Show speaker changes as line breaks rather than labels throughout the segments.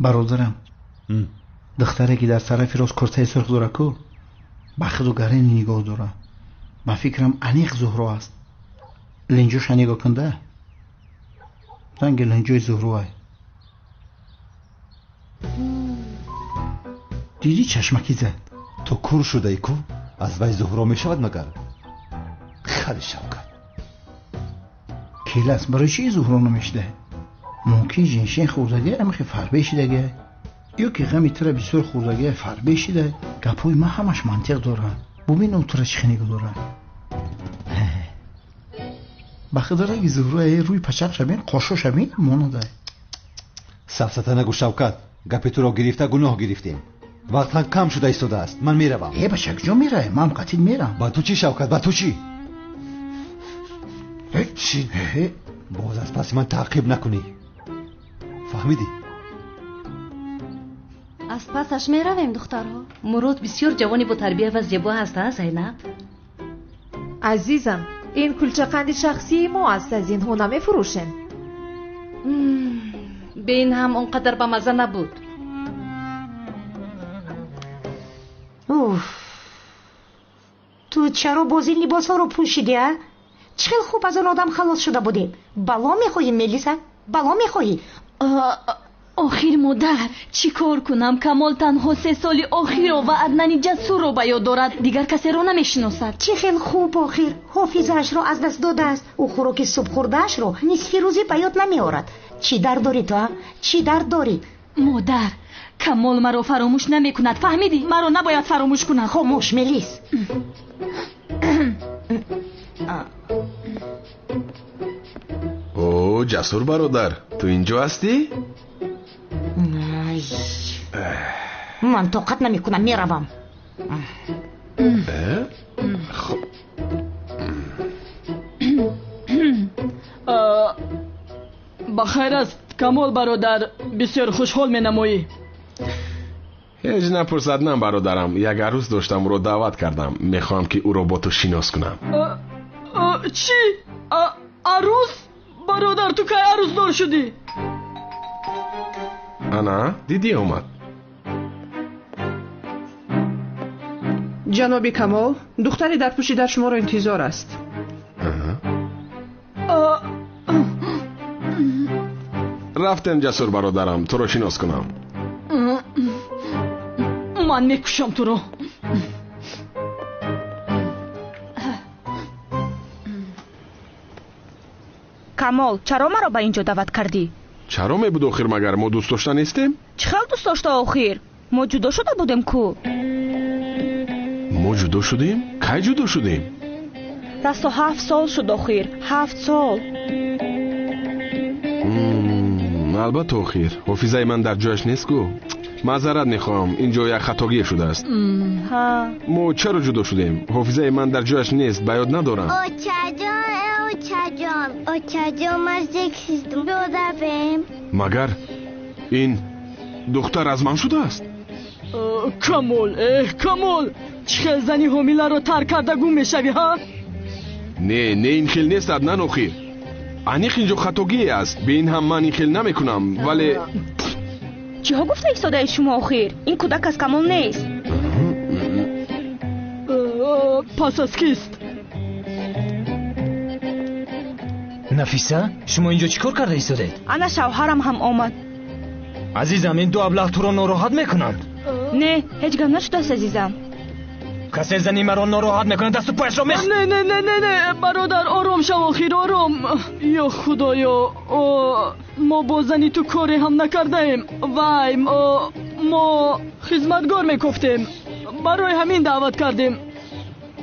برادرم دختره که در طرف راست کرته سرخ داره کو با خود گرین نگاه داره. با فکرم انیق زهرا است. لنجوش نگاه کنده زنگ لنجوی زهرا دیدی چشمکی زد.
تو کور شده ای کو از وی زهرا می شود مگر؟ خیلی شوکت
کیلاس برای چی زهرا نمیشده؟ ممکن جنشین خوردگی امخی فربه شدگه یا که غمی تره بسیار خوردگی فربه شده. گپوی ما همش منطق داره. ببین اون تره چخی نگو داره. بخداره اگه زهرا روی پچق شبین قاشو شبین مانده.
سفسته نگو شوکت. گپی تو را گرفته گناه گرفتیم. وقت کم شده ایستاده است. من میروم.
بچک جا میره. من قطعید میرم.
با تو چی شوکت؟ با تو چی؟ چی؟ باز از پس من تعقیب نکنی. فهمیدی؟
از پسش میرویم دخترها. مراد بسیار جوانی با تربیه و زیبا هست زینب.
عزیزم این کلچه قند شخصی ما است. از این ها نمیفروشن.
به این هم اونقدر با مزه نبود.
تو چرا باز این لباس ها رو پوشیدی؟ چقدر خوب از اون آدم خلاص شده بودیم. بلا میخواهی ملیسا؟ بلا میخواهی؟
آخیر مادر چی کار کنم؟ کمال تنها 3 سالی آخیر رو و عدنان جسور رو به یاد دارد. دیگر کسی رو نمیشناسد.
چی خیلی خوب آخیر حافظش رو از دست داده است. او خوراک صبح خوردهش رو نصف روزی به یاد نمیارد. چی درد داری تو؟ چی درد داری؟
مادر کمال مرا فراموش نمی کند. فهمیدی؟ مرا نباید فراموش کند.
خاموش ملیس.
او جسور برادر تو اینجا هستی؟
من طاقت نمی کنم میروم.
خب
بخیر است کمال برادر. بسیار خوشحال می نمایی.
هیچ نپرسد برادرم. یک عروس داشتم او رو دعوت کردم. میخوام که او رو با تو شناس کنم.
چی؟ عروس؟ برادر تو که عروس دار شدی؟
انا دیدی اومد.
جناب کمال دختری در پوشیده شما را انتظار است.
رفتم جسور برادرم تو رو شناس کنم.
من میکشم تو رو.
کمال چرا مرا به اینجا دعوت کردی؟
چرا میبود آخر مگر ما دوست داشته نیستیم؟
چخیل دوست داشته آخر؟ ما جدا شده بودیم کو؟
ما جدا شدیم؟ کی جدا شدیم؟
راستو 7 سال شد آخر. 7 سال.
البته آخر حافظه من در جایش نیست کو. معذرت میخوام اینجا یک خطاگی شده است. ما چرا جدا شدیم؟ حافظه من در جایش نیست. به یاد ندارم.
اوچا جان مرزک سیستم بودم.
مگر این دختر از من شده است؟
کمال کمال چه زنی حامیله رو ترک کرده گم میشوی ها؟
نه این خیل نیست عدنان آخر. انیخ اینجا خطاگی است. به این هم من این خیل نمی کنم. ولی
چی ها گفته ایستاده شما آخر؟ این کودک از کمال نیست.
پس از کیست؟
نفیسه شما اینجا چیکار کرده ایستادید؟
انا شوهرم هم آمد.
عزیزم این دو ابله تو را ناراحت میکنند.
نه هیچ گم نشده است عزیزم.
کسی زنی مرا ناراحت میکنه دست و پایش را میخ.
نه برادر آرام شو آخیر آرام. یا خدایا ما با زنی تو کاری هم نکرده ایم. وای ما خدمتگار میکفتیم. برای همین دعوت کردیم.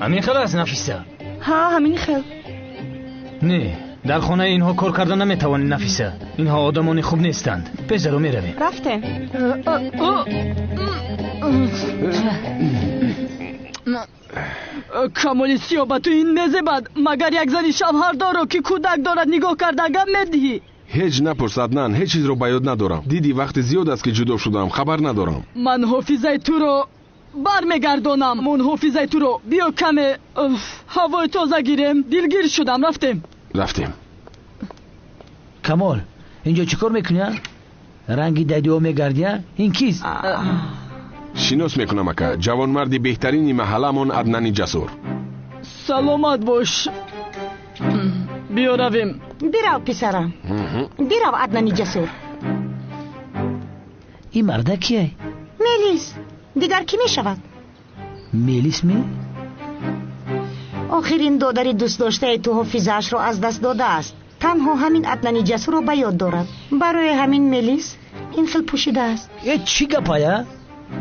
همین خیلی است نفیسه؟
ها همین خیلی.
نه در خانه اینها کار کردن نمیتوانی نفیسه. اینها آدمان خوب نیستند. بذارو میرویم.
رفتیم.
کمالی سیابه تو این نزه بد مگر یک زنی شوهر داره که کودک دارد نگاه کرده گم میدهی؟
هیچ نپرسد نه هیچ چیز رو به یاد ندارم. دیدی وقت زیاد است که جدا شدم خبر ندارم.
من حافظه تو رو برمیگردانم. من حافظه تو رو بیا کمه هوای تازه گیریم. دلگیر شدم. رفتیم.
کمال اینجا چیکار میکنی؟
ранги дайдио мегардия ин кист?
шинос мекунам ака. ҷавонмарди беҳтарини маҳалламон Аднани Ҷасур.
саломат бош. биё равем.
бирав писарам. бирав Аднани Ҷасур.
ин марда кие?
мелис. дигар кӣ мешавад?
мелис ме?
охирин додари дӯстдоштаи ту ҳофизаашро аз даст додааст. танҳо ҳамин Аднани Ҷасурро ба ёд дорад. барои ҳамин мелис ин хел пӯшидааст.
чӣ гапая?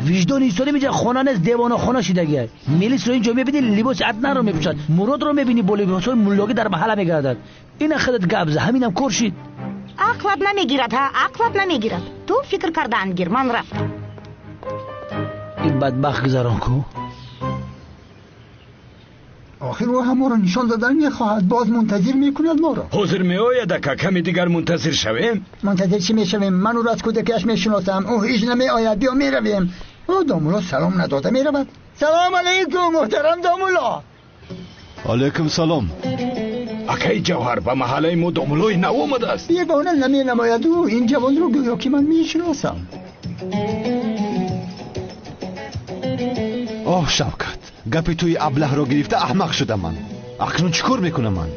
виҷдони инсонӣ меҷа хона нест, девонахона шидагия. мелисро инҷо мебини либоси Аднанро мепӯшад, муродро мебини бо либосҳои муллогӣ дар маҳалла мегардад. ина хелет гапза, ҳаминам кор шид.
ақлат намегирад, ҳа, ақлат намегирад. ту фикр кардаан гир, ман рафтам.
ин бадбахт гузарон ку.
آخر او هم ما رو نشان دادن میخواهد، باز منتظر میکند ما رو.
حاضر میآید که کمی دیگر منتظر شویم؟
منتظر چی میشویم؟ من او را از کودکیش میشناسم، او هیچ نمیآید. بیا میرویم. او دامولا سلام نداده میرود. سلام علیکم محترم دامولا.
علیکم سلام.
اکای جوهر به محله ما دامولای نو آمده است.
یه بهانه نمی نماید او این جوان رو گویا که من میشناسم.
اوه شوکت، گپی توی ابله رو گرفته احمق شدم من. اکنون چیکار میکنم من؟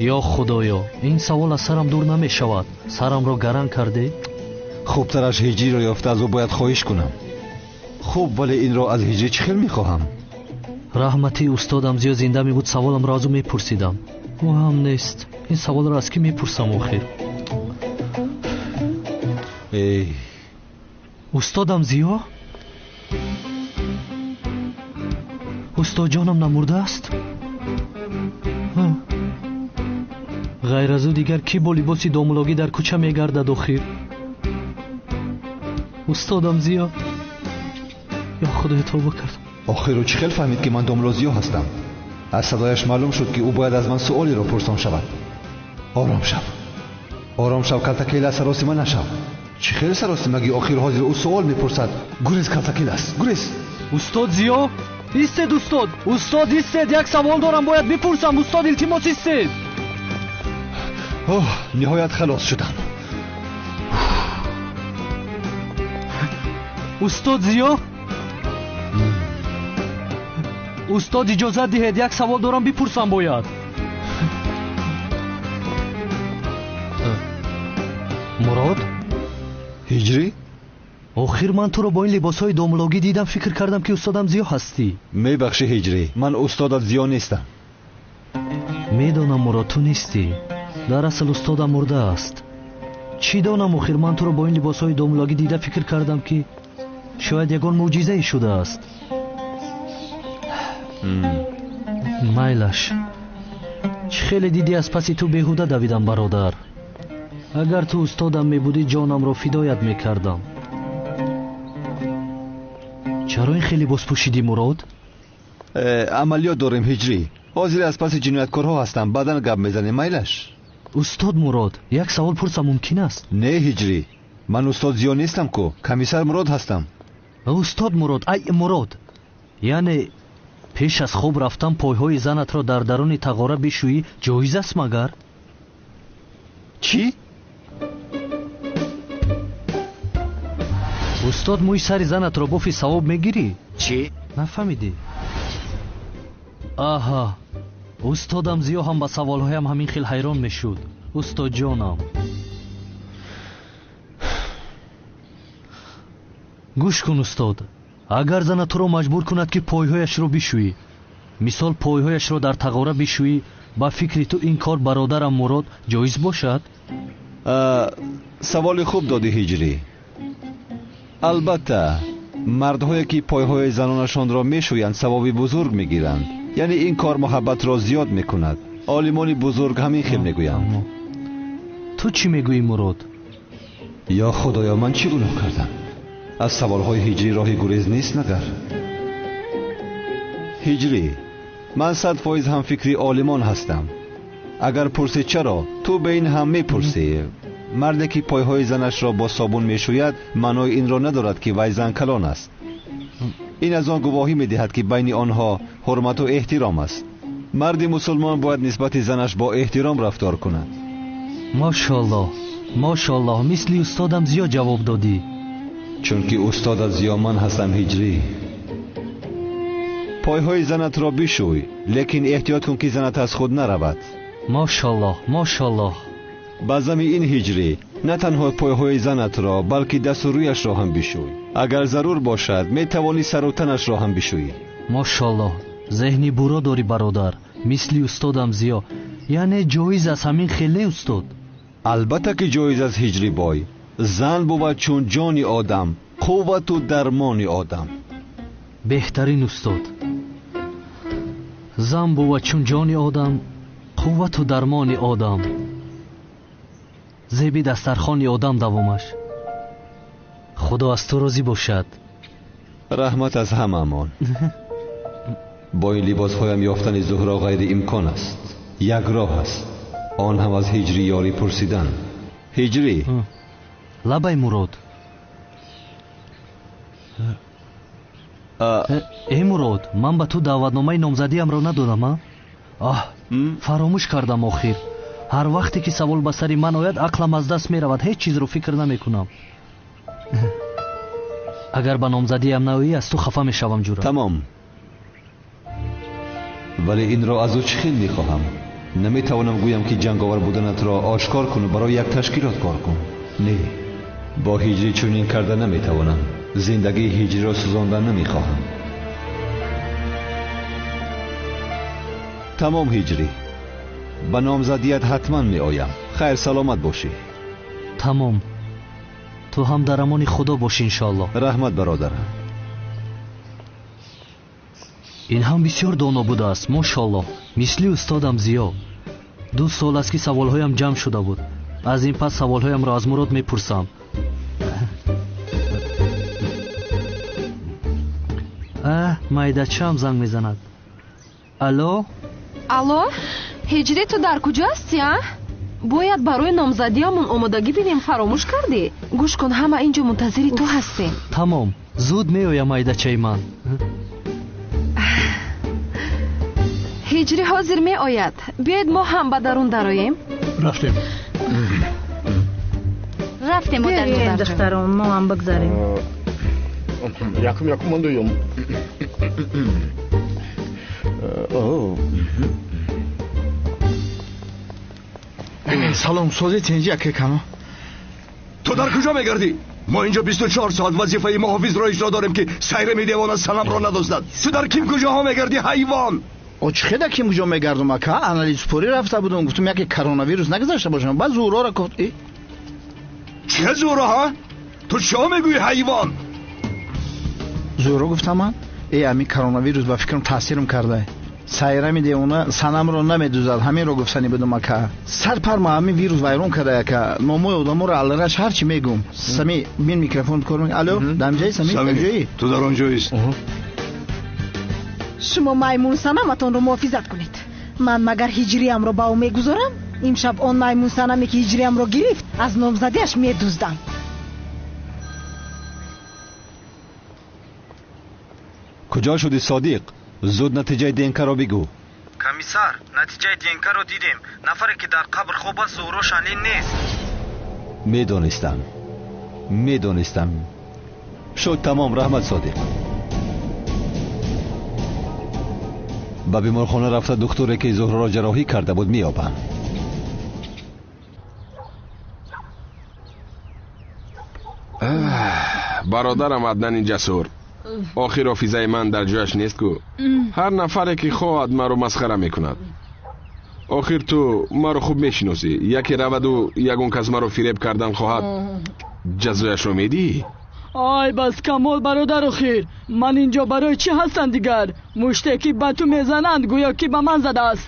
یا خدایا این سوال از سرم دور نمیشود. سرم رو گرم کرده.
خوبترش هجری رو یافته از او باید خواهش کنم. خوب ولی این رو از هجری چخیل میخواهم.
رحمتی استادم زیاد زنده می بود سوالم را از او میپرسیدم. او هم نیست. این سوال را از کی میپرسم آخر؟
ای
استادم زیا؟ استاد جانم نمرده است؟ غیر از او دیگر کی با لباسی دامولگی در کوچه میگردد آخر؟ استادم زیا؟ یا خدای توبه کرد.
آخر او چخیل فهمید که من دامولا زیا هستم؟ از صدایش معلوم شد که او باید از من سوالی را پرسان شود. آرام شو کلتکیل از سراسی من نشو. چخیل سراسی مگی آخر حاضر او سوال میپرسد؟ گریز کلتکیل است، گریز.
استاد زیا؟ ایستید استاد. استاد ایستید، یک سوال دارم باید بپرسم. استاد التماس ایستید.
اوه نهایت خلاص شدم.
استاد زیا؟ استاد اجازه دهید، یک سوال دارم بپرسم باید. مراد؟
هجری؟
آخر من تو رو با این لباسهای دامولگی دیدم، فکر کردم که استادم زیا هستی.
میبخشی هجری، من استادت زیا نیستم.
میدانم مراد تو نیستی. در اصل استادم مرده است. چی دانم آخر من تو رو با این لباسهای دامولگی دیدم، فکر کردم که شاید یگان معجزه ای شده است. مایلش چه خیلی دیدی از پسی تو بیهوده دویدم برادر. اگر تو استادم میبودی جانم را فدایت میکردم. چرا این خیلی باز پوشیدی مراد؟
عملیات داریم هجری. حاضر از پس جنایتکارها هستم، بعداً گپ میزنیم. مایلش
استاد مراد یک سوال پرسم ممکن است؟
نه هجری، من استاد زیا نیستم کو، کمیسر مراد هستم.
استاد مراد، ای مراد، یعنی پیش از خواب رفتم پایهای زنت را در درون تغاره بشویی جایز است مگر؟
چی؟
استاد موی سر زنت را بافی ثواب میگیری؟
چی؟
نفهمیدی؟ آها، استادم زیا هم با سوالهایم همین خیل حیران میشد. استاد جانم گوش کن استاد. اگر زن تو را مجبور کند که پایهایش را بشویی، مثال پایهایش را در تغاره بشویی، با فکر تو این کار برادرم مراد جایز باشد؟
سوال خوب دادی هجری. البته مردهایی که پایهای زنانشان را میشویند ثوابی بزرگ میگیرند، یعنی این کار محبت را زیاد میکند. عالمان بزرگ همین خیل میگویند.
تو چی میگویی مراد؟
یا خدایا من چی گناه کردم؟ از سوالهای هجری راهی گریز نیست نگر. هجری، من 100% هم فکری عالمان هستم. اگر پرسی چرا، تو به این هم میپرسی. مردی که پایهای زنش را با صابون میشوید معنای این را ندارد که وی زن کلان است. این از آن گواهی میدهد که بین آنها حرمت و احترام است. مرد مسلمان باید نسبت زنش با احترام رفتار کند.
ماشاءالله، ماشاءالله مثل استادم زیاد جواب دادی.
چونکه استاد زیاد من هستم هجری. پایهای زنت را بشوی، لیکن احتیاط کن که زنت از خود نرود.
ماشاءالله ماشاءالله.
بازم این هجری نه تنها پایهای زنت را بلکه دست و رویش را هم بشوی. اگر ضرور باشد می توانی سر و تنش را هم بشویی.
ماشاءالله ذهنی برو داری برادر، مثل استادم زیاد. یعنی جایز است همین خیلی استاد.
البته که جایز است هجری بای. زن بود چون جان آدم، قوت و درمان آدم.
بهترین استاد. زن بود چون جان آدم، قوت و درمان آدم. زیبی دسترخوان آدم دوامش. خدا از تو راضی باشد.
رحمت از همه امان. با این لباس هایم یافتن زهرا غیر امکان است. یک راه است، آن هم از هجری یاری پرسیدن. هجری
لبای مراد. ای مراد، من به تو دعوتنامه نامزدیم را ندادم. فراموش کردم آخر. هر وقتی که سوال به سر من آید عقلم از دست می رود، هیچ چیز رو فکر نمی کنم. اگر به نامزدیم نایی از تو خفه می شوم جورا.
تمام. ولی این را از او چه خیلی می خواهم. نمی توانم گویم که جنگاور بودنت را آشکار کن و برای یک تشکیلات کار کن. نه، با هجری چنین کرده نمی توانم. زندگی هجری را سوزاندن نمی خواهم. تمام هجری، به نامزدیت حتما می آیم. خیر سلامت باشی.
تمام. تو هم در امان خدا باشی انشاءالله.
رحمت برادر.
این هم بسیار دانا بوده است ماشاءالله، مثل استادم زیاد. 2 سال است که سوالهایم جمع شده بود. از این پس سوالهایم را از مراد میپرسم. майдачаам занг мезанад. алло
алло, ҳиҷри ту дар куҷо ҳастӣ? бояд барои номзадиамон омодагӣ бинем, фаромӯш кардӣ? гӯш кун, ҳама ин ҷо мунтазири ту ҳастем.
тамом, зуд меоям майдачаи ман.
ҳиҷри ҳозир меояд. биёед мо ҳам ба дарун дароем.
рафтем
модарҷон. духтарон, мо ҳам бигзарем.
якум доём.
салом, созед инҷа ки кано.
ту дар куҷо мегардӣ? мо инҷо 24 соат вазифаи муҳофизро иҷро дорем ки сайрами девона санамро надоздад. ту дар ким куҷоҳо мегардӣ ҳайвон?
чиқеда ким куҷо мегардум ака? анализпурӣ рафта будум, гуфтум яке коронавирус нагузашта бошам. баъд зӯҳроро гуфт.
чӣ зӯҳроҳа? ту чо мегӯӣ ҳайвон?
зӯҳро гуфтам ман? ами коронавирус ба фикрам таъсирм карда. сайрами девона санамро намедӯзад. ҳаминро гуфтани будум ака. сарпарма ҳамин вирус вайрон карда ака. номои одаморо аллараш ҳарчи мегум. сами бин микрофон кор мекунад. алло, дамҷаи сами ҷои?
ту дар он ҷоист.
шумо маймунсанаматонро муҳофизат кунед. ман магар ҳиҷриамро ба ӯ мегузорам? имшаб он маймунсанаме ки ҳиҷриамро гирифт аз номзадиаш медуздам.
куҷо шуди содиқ? зуд натиҷаи ДНК-ро бигӯ.
комиссар, натиҷаи ДНК-ро дидем. нафаре ки дар қабр хоб аст зӯҳро шанин нест.
медонистам. шуд тамом. раҳмат содиқ. ба беморхона рафта духтуре ки зӯҳраро ҷарроҳӣ карда буд меёбам.
бародарам аднани ҷасур, охир офизаи ман дар ҷояш нест ку? ҳар нафаре ки хоҳад маро масхара мекунад. охир ту маро хуб мешиносӣ. яке раваду ягон кас маро фиреб кардан хоҳад, ҷазояшро медиҳӣ?
ай бас камол бародар, охир ман инҷо барои чӣ ҳастам дигар? муште ки ба ту мезананд гӯё ки ба ман задааст.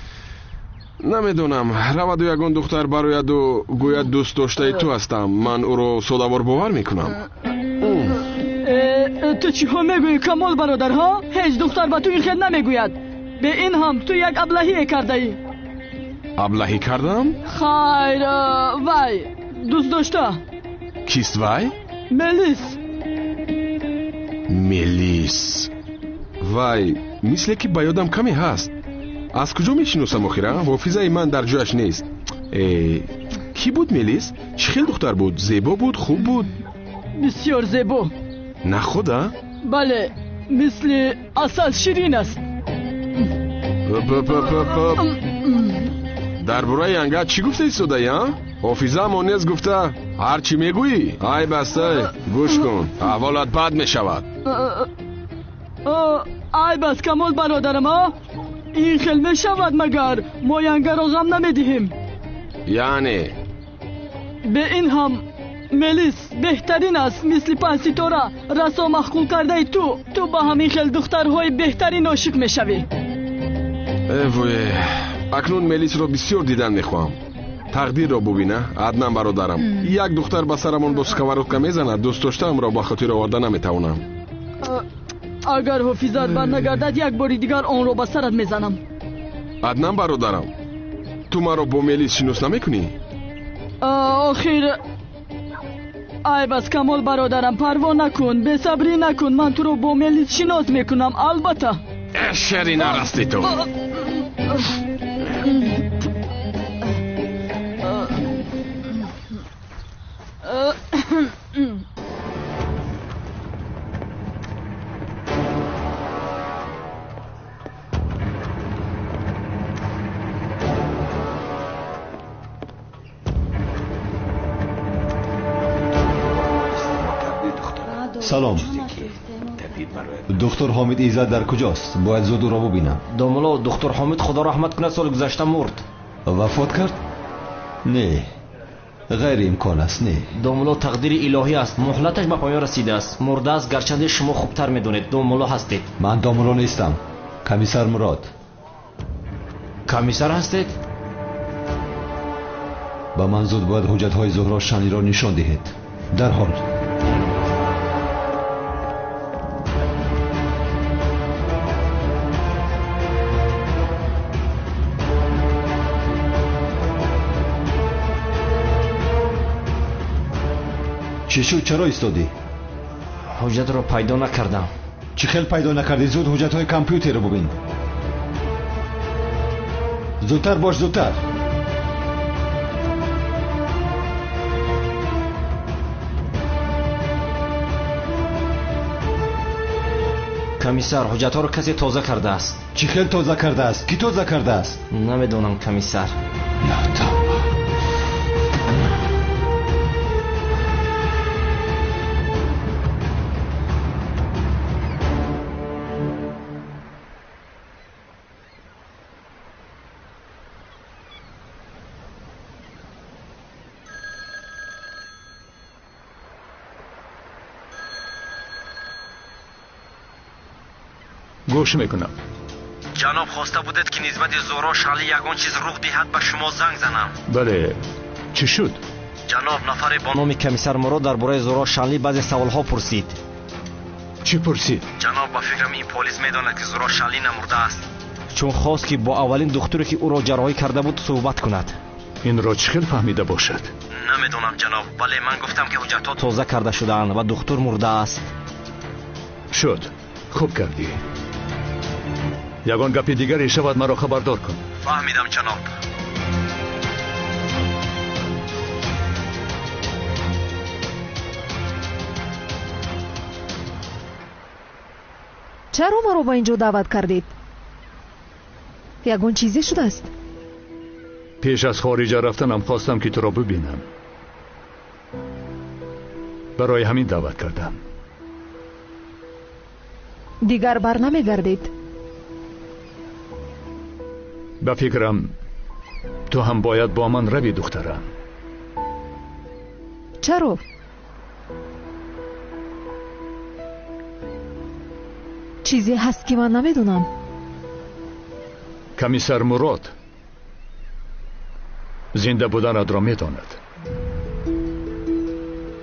намедонам. раваду ягон духтар барояду гӯяд дӯст доштаи ту ҳастам. ман ӯро содавор бовар мекунам.
ту чиҳо мегӯӣ камол бародар? ҳеҷ духтар ба ту ин хел намегӯяд. бе ин ҳам ту як аблаҳие кардаӣ.
аблаҳӣ кардам?
хайр, вай дӯст дошта.
кист вай? мелис. вай мисле ки ба ёдам каме ҳаст. аз куҷо мешиносам охира? ҳофизаи ман дар ҷояш нест. کی بود ملیس؟ چه خیل دختر بود؟ زیبا بود؟ خوب بود؟
بسیار زیبا.
نه خدا؟
بله مثل عسل شیرین است.
در برای انگه چی گفته ایستاده یا؟ حافظه مونز گفته هر چی میگویی؟ ای بسته گوش کن احوالت بد میشود.
ای بس کمال برادرم ها، این خیل میشود مگر ما ینگه را غم نمیدهیم؟
یعنی
به این هم ملیس بهترین است مثل پنج ستاره رسا محقول کرده ای تو با همین خیل دخترهای بهترین عاشق میشوی.
اوه اکنون ملیس را بسیار دیدن میخواهم. تقدیر را ببینه عدنان برادرم. یک دختر به سرمون با سکواراتکا میزند. دوست داشتم را با خاطر آورده نمیتوانم.
اگر حافظت برنگردد یک باری دیگر آن را به سرت میزنم.
عدنان برادرم تو مرا با ملیس شناس نمیکنی؟
آخر ای بس کمال برادرم پروا نکن، بے صبری نکن، من تو رو با ملیس شناس میکنم البته.
شری نرستی تو.
سلام. دکتر حامد ایزد در کجاست؟ باید زود او را ببینم.
دوملا دکتر حامد خدا رحمت کنه سال گذشته مرد.
وفات کرد؟ نه غیر امکان است. نه
دوملا تقدیر الهی است، مهلتش به پایان رسیده است. مرده است گرچه شما خوبتر میدونید. دوملا هستید.
من دوملا نیستم، کمیسر مراد.
کمیسر هستید؟
با من زود باید حجت های زهرا شنی را نشان دهید در حال. چی شد؟ چرا ایستادی؟
حجت رو پیدا نکردم.
چی خیل پیدا نکردی؟ زود حجت های کامپیوتر رو ببین. زودتر باش زودتر.
کمیسر حجت ها رو کسی تازه کرده است.
چی خیل تازه کرده است؟ کی تازه کرده است؟
نمیدونم کمیسر.
گوش میکنم.
جناب خواسته بودید که نسبت زهرا شعلی یگان چیز رخ دهد به شما زنگ زنم.
بله چی شد؟
جناب نفر با
نام کمیسر مراد درباره زهرا شعلی بعضی سوالها پرسید.
چی پرسید؟
جناب با فکرم این پلیس میداند که زهرا شعلی نمرده است.
چون خواست که با اولین دکتری که او را جراحی کرده بود صحبت کند.
این را چه خیلی فهمیده باشد؟
نمیدونم جناب، ولی من گفتم که حجت‌ها
تازه کرده شدند و دکتر مرده است.
شد خوب کردی. یگان گپ دیگری شود مرا خبردار کن.
فهمیدم جناب.
چرا ما رو با اینجا دعوت کردید؟ یگان چیزی شده است؟
پیش از خارج رفتنم خواستم که تو را ببینم. برای همین دعوت کردم.
دیگر بر نمیگردید؟
به فکرم تو هم باید با من روی دخترم.
چرا؟ چیزی هست که من نمیدونم.
کمیسر مراد زنده بودنت را میداند.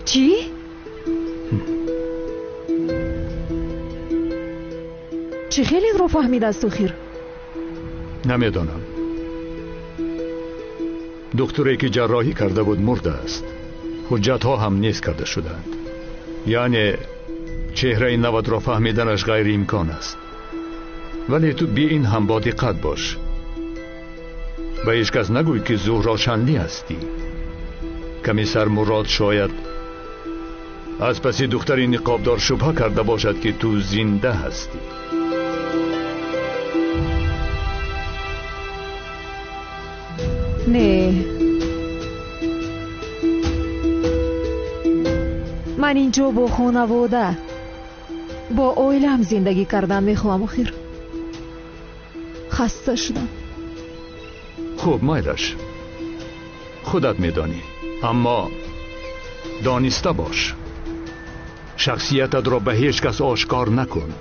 چی؟ چی خیلی رو فهمید است خیر؟
نمیدانم. دکتری که جراحی کرده بود مرده است. حجت ها هم نیست کرده شدند. یعنی چهره 90 را فهمیدنش غیر امکان است. ولی تو بی این هم با دقت باش. به هیچ کس نگوی که زهرا شنلی هستی. комиссар мурод шояд аз паси духтари ниқобдор шубҳа карда бошад ки ту зинда ҳастӣ.
не, ман инҷо бо хонавода бо оилаам зиндагӣ кардан мехоҳам. охир хаста шудам.
хуб, майлаш, худат медонӣ, аммо дониста бош. шахсиятатро ба ҳеҷ кас ошкор накун.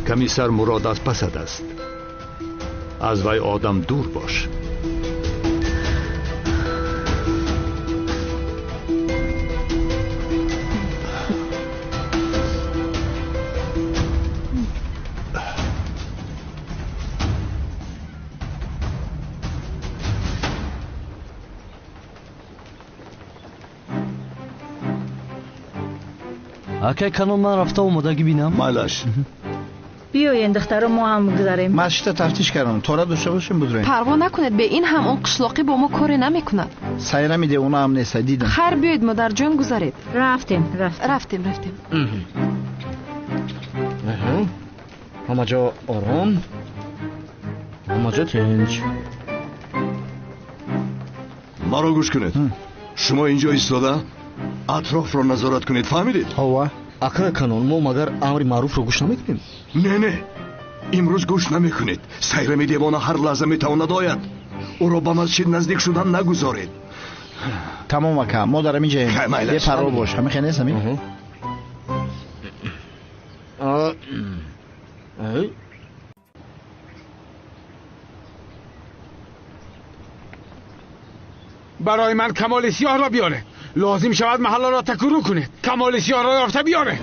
комиссар мурод аз пасад аст. аз вай одам дур бош.
акай канон, ман рафта омодагӣ бинам.
майлаш.
биёен духтаро, мо ҳам гузарем.
машта тафтиш кардам, тора дошта бошем будрем.
парво накунед, бе ин ҳам он қишлоқӣ бо мо коре намекунад.
сайрами девона ҳам нест, дидам.
хайр, биёед модарҷон, гузаред.
рафтем.
ҳама ҷо ором, ҳама ҷо тинч.
маро гӯш кунед. шумо инҷо истода атрофро назорат кунед, фаҳмидед?
ҳова
акай канон, мо магар амри маъруфро гӯш намекунем?
не, имрӯз гӯш намекунед. сайрами девона ҳар лаҳза метавонад ояд. ӯро ба масҷид наздик шудан нагузоред.
тамом ака, мо дар ҳамин ҷоем. бепарво бош. ҳамин нест ҳамин.
برای من کمال سیاه را بیاره. لازم شود محل را تکرو کنه. کمال سیاه را یافته بیاره.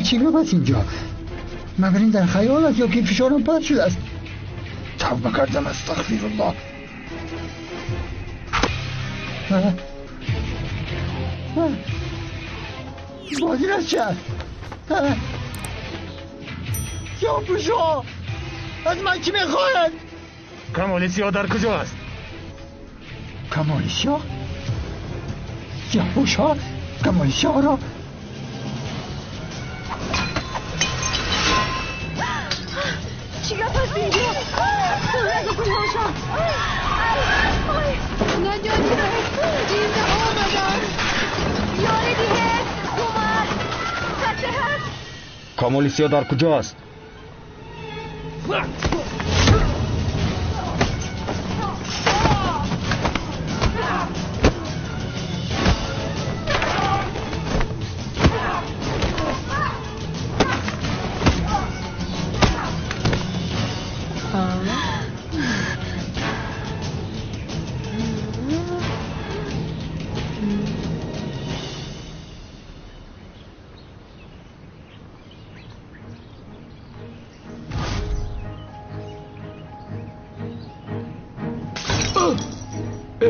چی رو بس اینجا؟ مگر این در خیال است یا که فشارم پرد شده است؟ توبه کردم، استغفر الله. بازی از چه است؟ یا پوشا از من چی میخواهد؟
کمال سیاه در کجا است؟
کمال سیاه؟ یا پوشا کمال سیاه را
چی گفت است اینجا؟ نگو کن هاشم نجات جیزه آمدن یاری دیگه کمک خسته هست
کمال سیاه در کجا است؟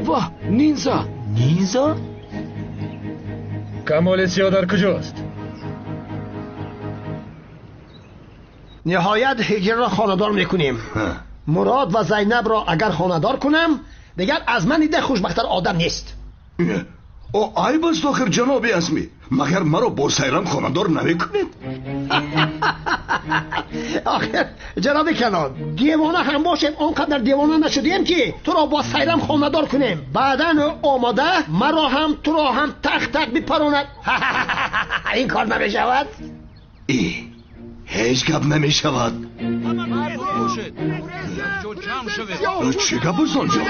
واه، نینزا.
نینزا؟
کمال سیاه در کجاست؟
نهایت هجر را خاندار میکنیم. مراد و زینب را اگر خاندار کنم دیگر از من دیده خوشبختر آدم نیست.
او عیب است آخر جناب اسمی، مگر مرا با سیرم خاندار نمیکنید؟
آخر جناب کنان دیوانه هم باشیم آنقدر دیوانه نشدیم که تو را با سیرم خاندار کنیم، بعدن آماده مرا هم تو را هم تخت تخت بپراند. این کار نمیشود؟
هیچ گپ نمیشود. چه گپ است آنجا؟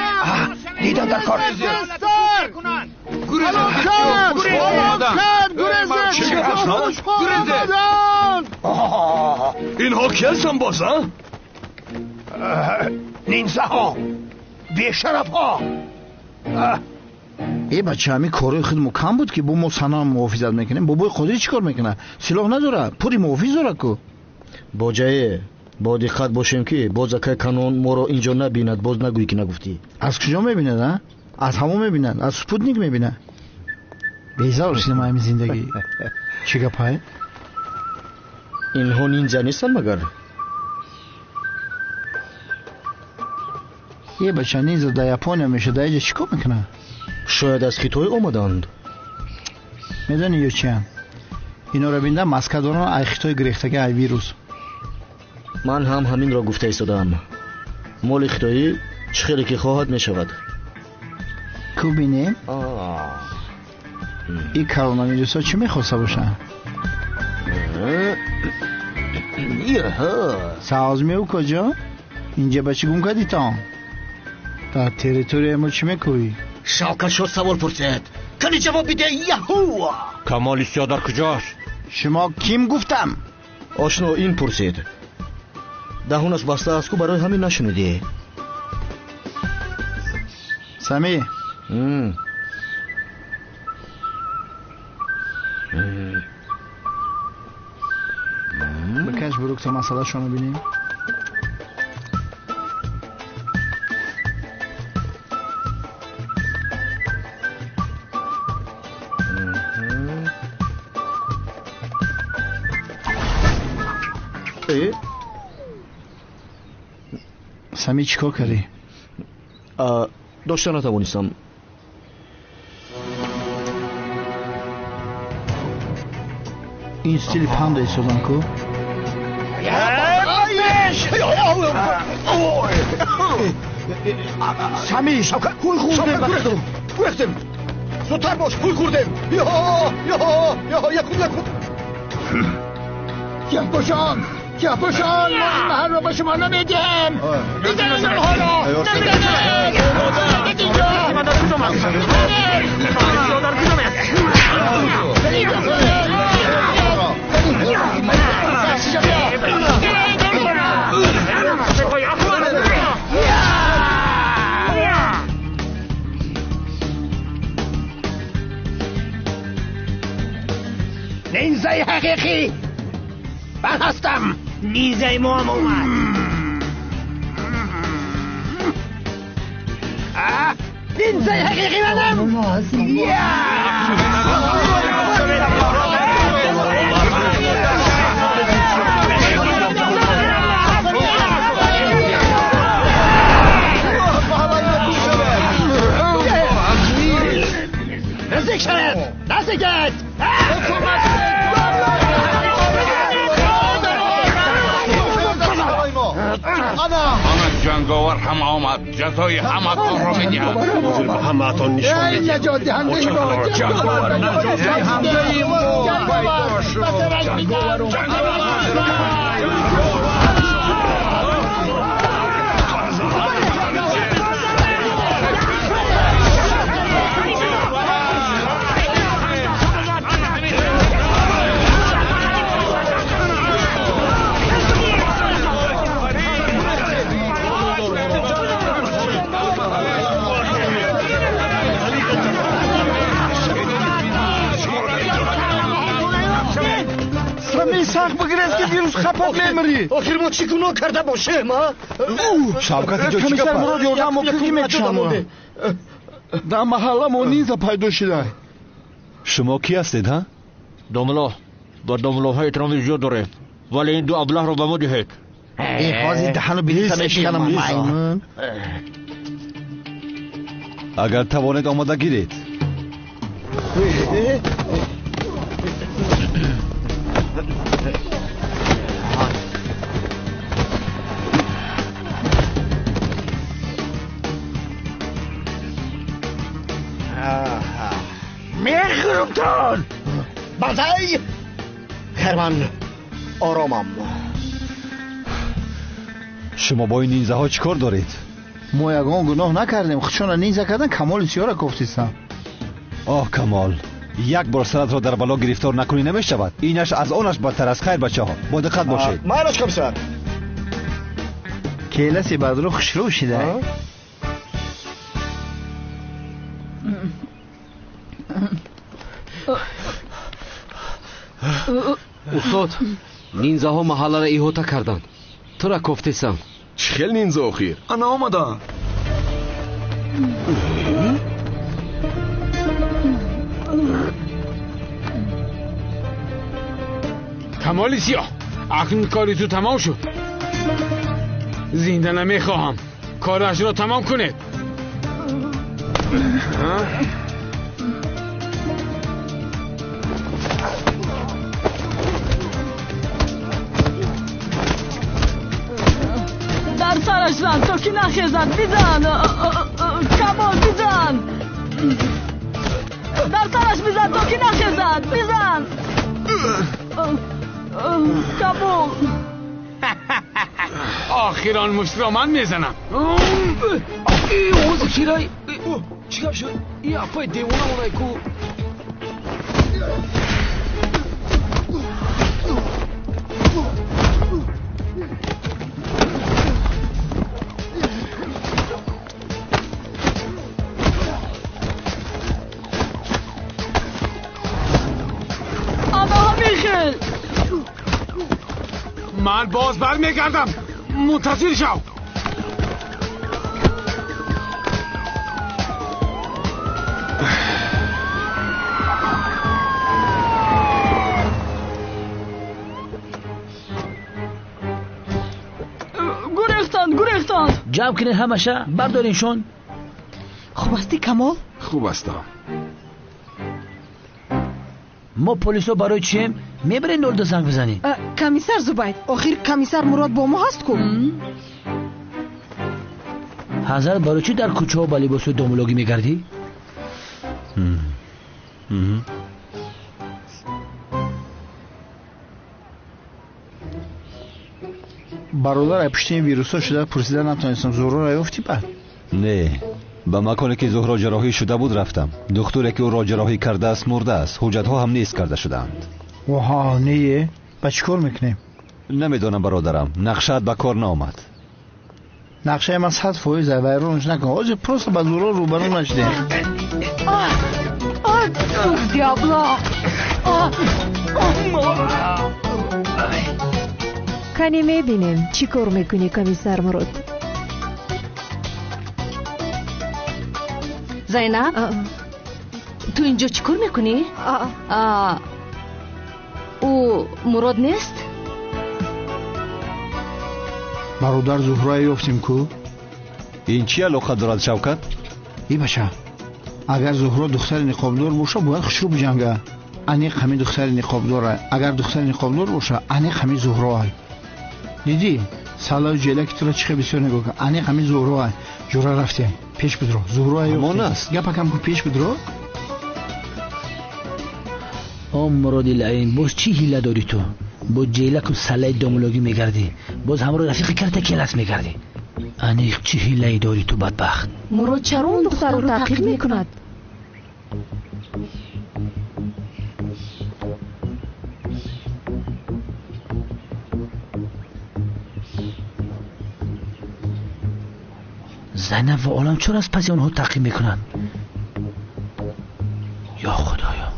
دیدم در کار.
اینها کی هستن باز ها؟
نینزا ها، بیشرف ها.
ای بچه همی کاری خود مکم بود که با ما سنا محافظت میکنیم. بابای خودی چی کار میکنه؟ سلاح نداره، پوری محافظ داره که.
با جایه با دقت باشیم که باز اکای کانون ما رو اینجا نبیند. باز نگویی که نگفتی.
از کجا میبیند؟ از همون میبیند، از سپوتنیک میبیند. بیزار شدیم همین زندگی. چی گپای؟
اینها نینجا نیستن مگر؟
یه بچه نینجا در یاپونیا میشه، در اینجا چیکار میکنه؟
شاید از خیتوی اومدند.
میدونی یا چی هم؟ اینا رو بیندم مسکداران ای خیتوی گریختگی ای ویروس.
من هم همین را گفته ایستادم. مال خیتوی چه خیلی که خواهد میشود.
کو بینیم؟ این کرونا ویروس ها چی میخواسته باشن؟ سازمی او کجا؟ اینجا بچه گم کردی تا؟ در تریتوری ما چی میکوی؟
شاکر شد سوال پرسید. کنی جواب بیده یهو.
کمال سیادر کجاست؟
شما کیم گفتم؟
آشنا این پرسید. دهونش بسته است که برای همین نشنیدی.
سمی بکش بروک تا مسئله شما بینیم. سمی چیکار کردی؟
داشته نتوانستم.
این ستیل پند ایستادن کو؟
سمی شوکت پول خوردم. گرفتم. زودتر باش پول خوردم. یکوشان من محل رو به شما نمیدیم. بزنید حالا نینزای حقیقی من هستم. نیزه ما هم اومد. نیزه حقیقی منم. نزدیک شد. نزدیکت.
آمد جنگاور هم آمد. جزای همه کار رو میدیم.
همه اتان نشون میدیم. نجات دهنده جنگاور
سخت بگیرست که ویروس خپت میمری.
آخر ما چی گناه کرده باشیم ها؟
شوکت اینجا چی کمیسر مراد یادم مفیدی میکشن. در محله ما نیزه پیدا شده.
شما کی هستید ها؟
داملا با داملاهای احترام زیاد داره، ولی این دو ابله رو به ما دهید.
این حاضی دهنو بریسه میشکنم میمون.
اگر توانید آماده گیرید.
میخورمتان. بازای خرمن آرامم.
شما با این نینزه ها چیکار دارید؟
ما یگان گناه نکردیم. خودشون نینزه کردن کمال سیاره گفتیستم.
آه کمال، یک بار سرت را در بلا گرفتار نکنی نمیشود. اینش از آنش بدتر است. خیر بچه ها با دقت باشید.
مالش کمیسر
کیلسی بدرو خوشرو شده.
استاد نینزه ها محله را ایهوتا کردن. تو را گفتیسم.
چه خیل نینزه اخیر
انا آمدن.
کمال سیاه اکنون کاری تو تمام شد. زنده نمیخواهم. کارش را تمام کنید.
در سرش زن تا که نخیزد. بزن کمال بزن. در سرش بزن تا که نخیزد. بزن کمال.
آخران مشت را من میزنم.
اوزو کیرای چیکار شد؟ این اپای دیوانه اونای کو
آنها میخیل.
من باز برمیگردم. منتظر شو.
گریختند.
جمع کنید همشه بردارینشون.
خوب هستی کمال؟
خوب هستم.
ما پلیسو برای چیم؟ میبرین 02 زنگ بزنی.
کمیسر زبید آخر کمیسر مراد با ما هست کو؟
حضرت برای چی در کوچه ها با لباس دومولوگی میگردی؟
برادر پشت این ویروس ها شده پرسیدن نتونستم. زهرا را یافتی بعد؟
نه، به مکانی که زهرا جراحی شده بود رفتم. دکتری که او را جراحی کرده است مرده است. حجت ها هم نیست کرده شدند.
واه نه، با چی کار میکنیم؟
نمیدونم برادرم. نقشت به کار نآمد.
نقشه من 100% ویرونش نکن. آج پروست با زهرا روبرو نشدیم.
دیابلا
کنی میبینیم چی کار میکنی کمیسر مراد.
زینب تو اینجا چی کار میکنی؟ او مراد نیست؟
برادر زهرا یافتیم کو؟
این چی علاقه دارد شوکت؟
ای بچه اگر زهرا دختر نقابدار باشه باید خشرو بجنگه. انیق همین دختر نقابداره. اگر دختر نقابدار باشه انیق همین زهرا های. دیدی؟ سالای جلک تو را چخه بسیار نگاه کن. انیق همین زهرا های. جورا رفتیم پیش بدرو. زهرا یافتیم. گپا کم کو پیش بدرو.
مراد العین باز چی هیله داری تو؟ با جیلک و سلای دومولوگی میگردی. باز همراه رفیق کرده کلاس میگردی. انیق چی هیله داری تو بدبخت؟
مراد چرا اون دختر رو تعقیب میکند؟
زینب و عالم چرا از پسی اونها تعقیب میکنن؟ یا خدایا.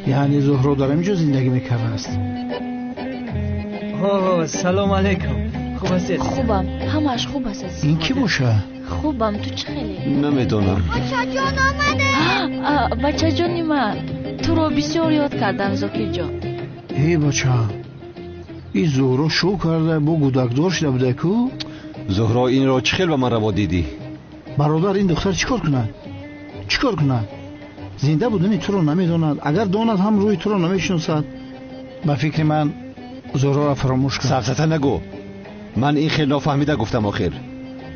یعنی زهرا داره اینجا زندگی میکرده است.
سلام علیکم. خوب هستی؟
خوبم. همش خوب هست.
این کی باشه؟
خوبم. تو چه خیلی؟
نمیدونم.
بچه جان آمده. بچه جانی من تو رو بسیار یاد کردم زاکر جان.
ای بچه این زهرا شو کرده با گودکدار شده بوده کو؟
زهرا این را چه خیل به من روا دیدی؟
برادر این دختر چیکار کنه؟ چیکار کنه؟ زنده بودنی تو رو نمیدوند. اگر داند هم روی تو رو نمیشناسد. به فکر من زهرا را فراموش کن.
سفسطه نگو. من این خیلی نافهمیده گفتم. آخر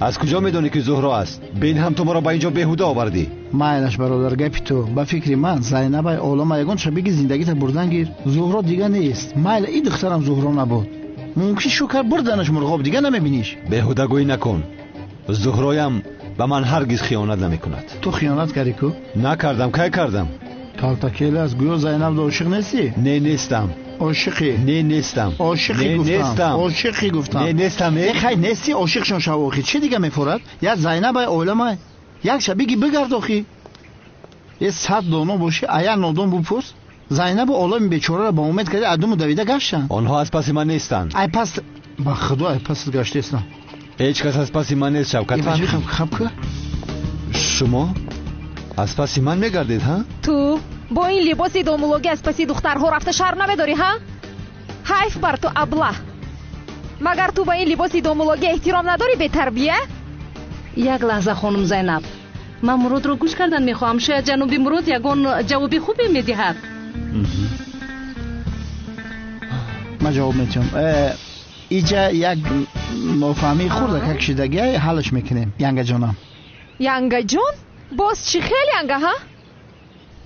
از کجا میدونی که زهرا است؟ بین هم تو ما را به اینجا بیهوده آوردی.
مایلش برادر گپی تو. به فکر من زینب عالم یگان شبیه زندگی تا بردن گیر. زهرا دیگه نیست. مایل این دخترم زهرا نبود. ممکن شکر بردنش مرغاب دیگه نمیبینیش.
بیهوده گویی نکن. زهرایم به من هرگز خیانت نمیکند.
تو خیانت کردی کو؟
نکردم. کی کردم؟
تالتاکیل از گویا زینب عاشق نیستی؟
نه نیستم.
عاشقی؟
نه نیستم.
عاشقی گفتم. عاشقی گفتم.
نه نیستم.
خیر نیستی عاشقشون شو آخی. چه دیگه میفورد؟ یا زینب عالمه یک شبیگی بگرد آخی. یه 100 دانه باشی ایا نادان بپرس زینب و عالم بیچاره را با امید کرده ادم دویده گشتن.
آنها از پس من نیستند.
ای پس با خدا ای پس گشته هستن.
هیچ کس از پس من نیست شوکت.
خب که
شما از پس من میگردید ها؟
تو با این لباس دومولوگی از پسی دخترها رفته شر نمیداری ها؟ حیف بر تو ابله. مگر تو با این لباس دومولوگی احترام نداری به تربیه؟
یک لحظه خانم زینب، من مراد رو گوش کردن میخوام. شاید جناب مراد یگان جواب خوبی میدهد.
من جواب میتونم. اینجا یک نفهمی خورده که کشیدگی حلش میکنیم. ینگه جانم.
ینگه جان؟ باز چی خیلی ینگه ها؟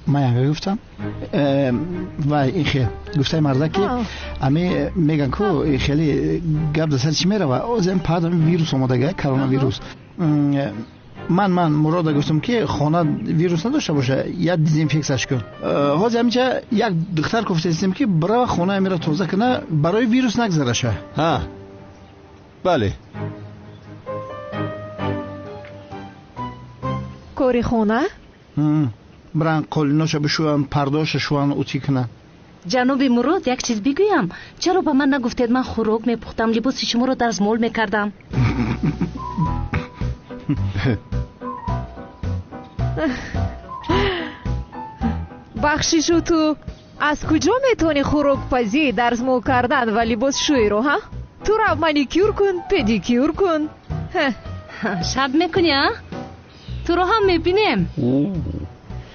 من ینگه گفتم و این خیلی گفته مرده که امی میگن که خیلی گب دستر چی میره و از این پادم ویروس آمدگه کرونا ویروس. من مراد گفتم که خانه ویروس نداشته باشه یا دیزینفکسش کن. حاضر همینجا یک دختر گفته استیم که برای خانه میره توزه کنه برای ویروس نگذره شه.
ها بله.
کوری خونه؟
برن قالیناشو بشوان پرداش شوان اوتی کنن.
جناب مراد یک چیز بگویم. چرا به من نگفتید؟ من خوراک میپختم، لباس شما رو در مول میکردم.
بخشیشو تو از کجا میتونی خوراک پزی درس مو کردن و لباس شوی رو ها؟ تو رو مانیکیور کن پدیکیور کن.
شب میکنی ها؟ تو رو هم میبینیم.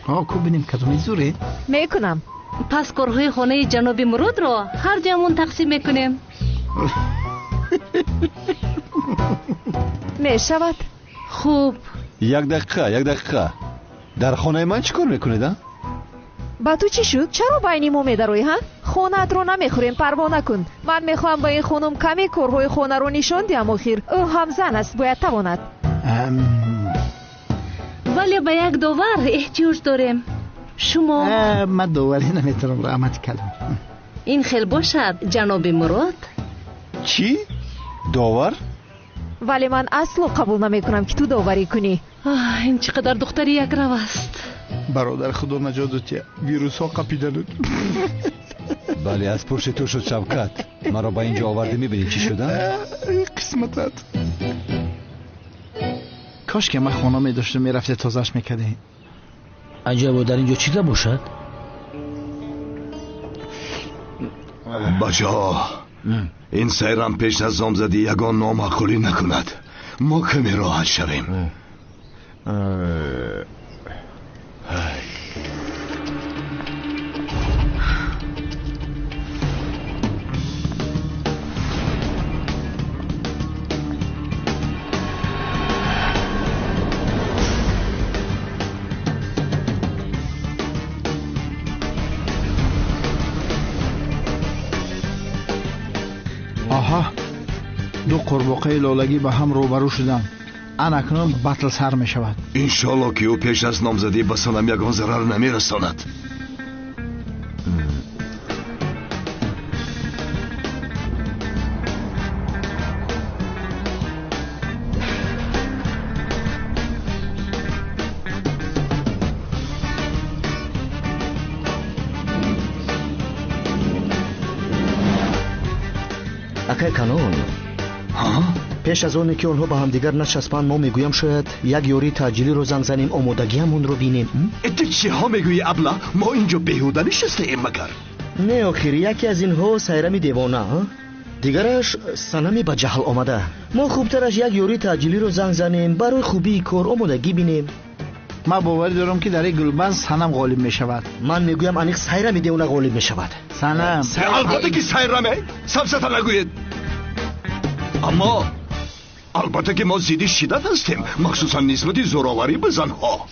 کو بینیم کدومی زوره؟
میکنم.
پس کارهای خانه جناب مراد رو هر جامون تقسیم میکنیم.
میشود؟
خوب.
یک دقیقه در خانه من چیکار میکنید؟
با تو چی شد؟ چرا بینی ما میدروی ها؟ خونت رو نمیخوریم، پروا نکن. من میخوام با این خانم کمی کارهای خانه رو نشان دیم. آخر او هم زن است، باید تواند.
ولی به یک داور احتیاج داریم. شما
من داوری نمیتونم رحمت کردم.
این خیلی باشد جناب مراد.
چی؟ داور؟
ولی من اصلا قبول نمیکنم که تو داوری کنی.
این چقدر دختری یک رو است.
برادر خدا نجات ویروس ها قپیدن.
بله از پشت تو شد شوکت. مرا با اینجا آورده میبینی چی شدن؟
قسمتت. کاش که من خانه میداشته میرفته تازش میکرده.
عجب در اینجا چی باشد؟
بچه این سیرم پیش از نامزدی یگان نامعقولی نکند. ما کمی راحت شویم.
آها دو قورباغه لالگی به هم روبرو شدن. اکنون بطل سر می شود.
انشالله که او پیش از نامزدی به سنم یگان ضرر نمی رساند.
اکای کانون پیش از اونه که اونها با هم دیگر نچسبن ما میگویم شاید یک یوری تاجیلی رو زنگ زنیم آمادگیمون رو بینیم.
تو چی ها میگویی ابله؟ ما اینجا بیهوده نشستیم مگر؟
نه آخر یکی از اینها سیرمی دیوانه دیگرش سنمی به جهل آمده. ما خوبترش یک یوری تاجیلی رو زنگ زنیم برای خوبی کار آمادگی بینیم.
من باوری دارم که در این گلباز سنم غالب می شود.
من میگویم انیق سیرمی دیوانه غالب می شود.
سنم
البته که سیرمه سبستا نگوید. اما البته که ما زیدی شدت هستیم، مخصوصا نسبت زوراوری به زنها.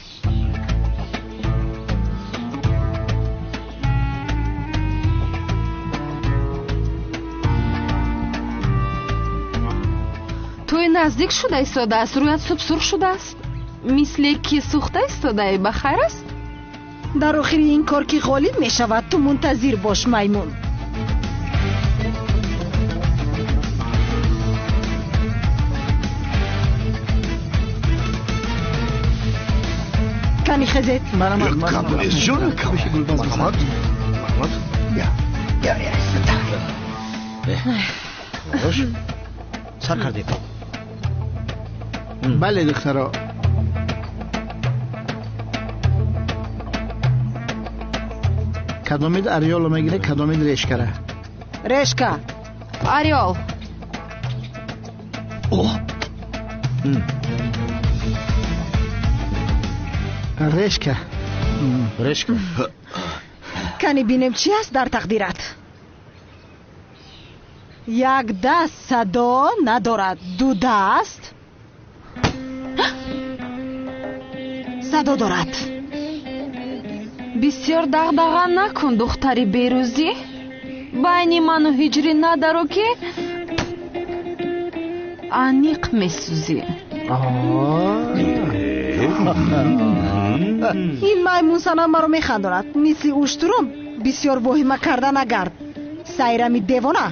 توی نزدیک شده ایستاده است، رویت صبح سرخ شده است مثل که سوخته ایستاده. بخیر است؟
در آخر این کار که غالب می شود تو منتظر باش میمون. میخزید
کمونیست جون محمد
سر کردیم.
بله دخترا. کدامید اریال میگیره کدامید رشکره؟
رشکه.
اریال.
رشکه.
رشکه.
کنی بینیم چی هست در تقدیرت؟ یک دست صدا ندارد، دو دست صدا دارد.
بسیار دغدغه نکن دختری بیروزی. байни ману ҳиҷрӣ надаро ки аниқ месӯзӣ.
ин маймун санам маро механдонад. мисли уштурум бисёр воҳима карда нагард. сайрами девона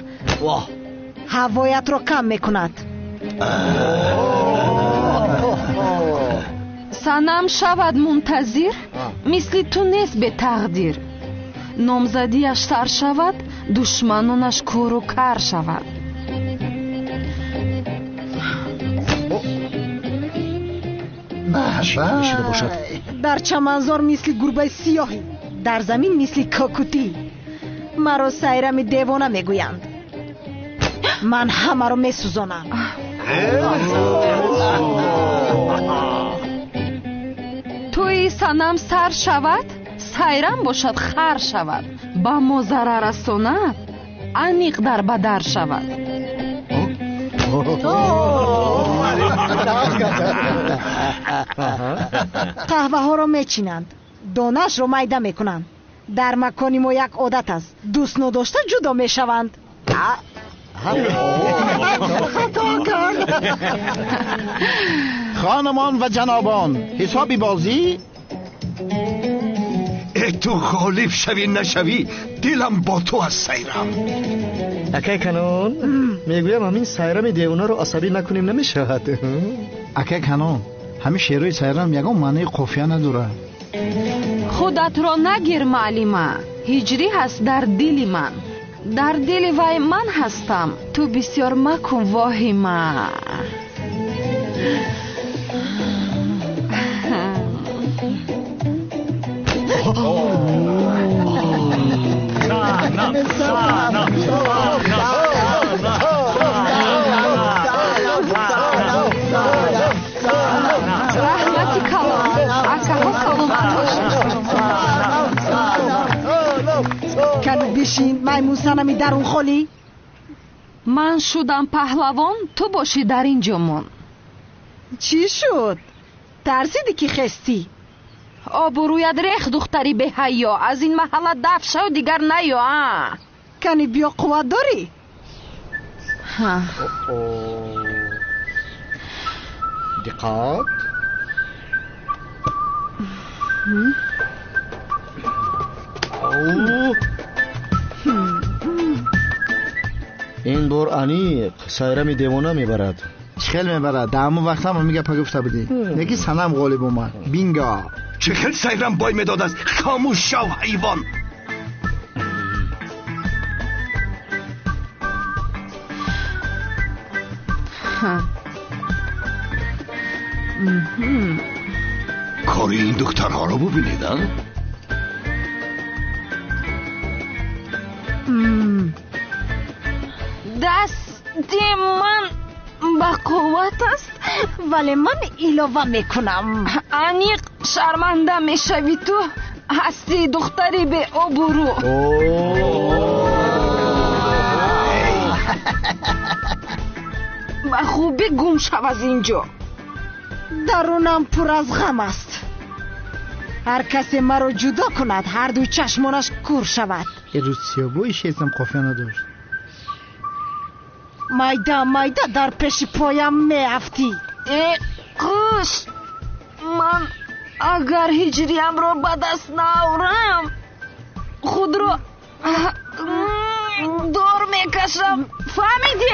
ҳавоятро кам мекунад.
санам шавад мунтазир, мисли ту нест бетақдир. номзадиаш сар шавад, душманонаш кору кар шавад.
дар чаманзор мисли гурбаи сиёҳӣ, дар замин мисли кокутӣ. маро сайрами девона мегӯянд. ман ҳамаро месӯзонам.
тӯи санам сар шавад, сайрам бошад хар шавад. ба мо зарар расонад, аниқ дар бадар шавад.
қаҳваҳоро мечинанд, донаашро майда мекунанд. дар макони мо як одат аст, дӯст нодошта ҷудо мешаванд.
خانمان و جنابان، حسابی بازی؟
تو غالب شوی نشوی دلم با تو از سیرم.
اکای کنون میگویم همین سیرم دیونا رو عصبی نکنیم نمیشود.
اکای کنون همین شعرهای سیرم یکم معنی قافیه نداره.
خودت را نگیر معلمه، هجری هست در دل من. در دل وی من هستم، تو بسیار مکن واهمه. رحمتی کلام اکاها سلامت باشید.
کنو بشین میمون سنمی درون خالی.
من شدم پهلوان، تو باشی در اینجا من.
چی شد؟ ترسیدی که خستی؟
آبرویت ریخ دختری به حیا. از این محله دفع شو دیگر نیا.
کنی بیا قوت داری؟
دقت. این بار انیق سایرمی دیوانه میبرد.
چخیل میبرد؟ در همون وقت هم میگه پا گفته بودی یکی سنم غالب اومد. بینگا
چخیل سایرم بای میداد است. خاموش شو حیوان. کاری این دخترها رو ببینید.
دست من با قوت است
ولی من ایلوه میکنم.
انیق شرمنده میشوی. تو هستی دختری به آبرو. با خوبی گم شو از اینجا.
درونم پر از غم است. هر کسی مرا جدا کند هر دو چشمانش کور شود.
یه روز سیابوی شیزم قافیه نداشت.
مایده در پیش پایم میافتی.
ای قوش، من اگر هجریم را به دست ناورم خود را دور میکشم. فهمیدی؟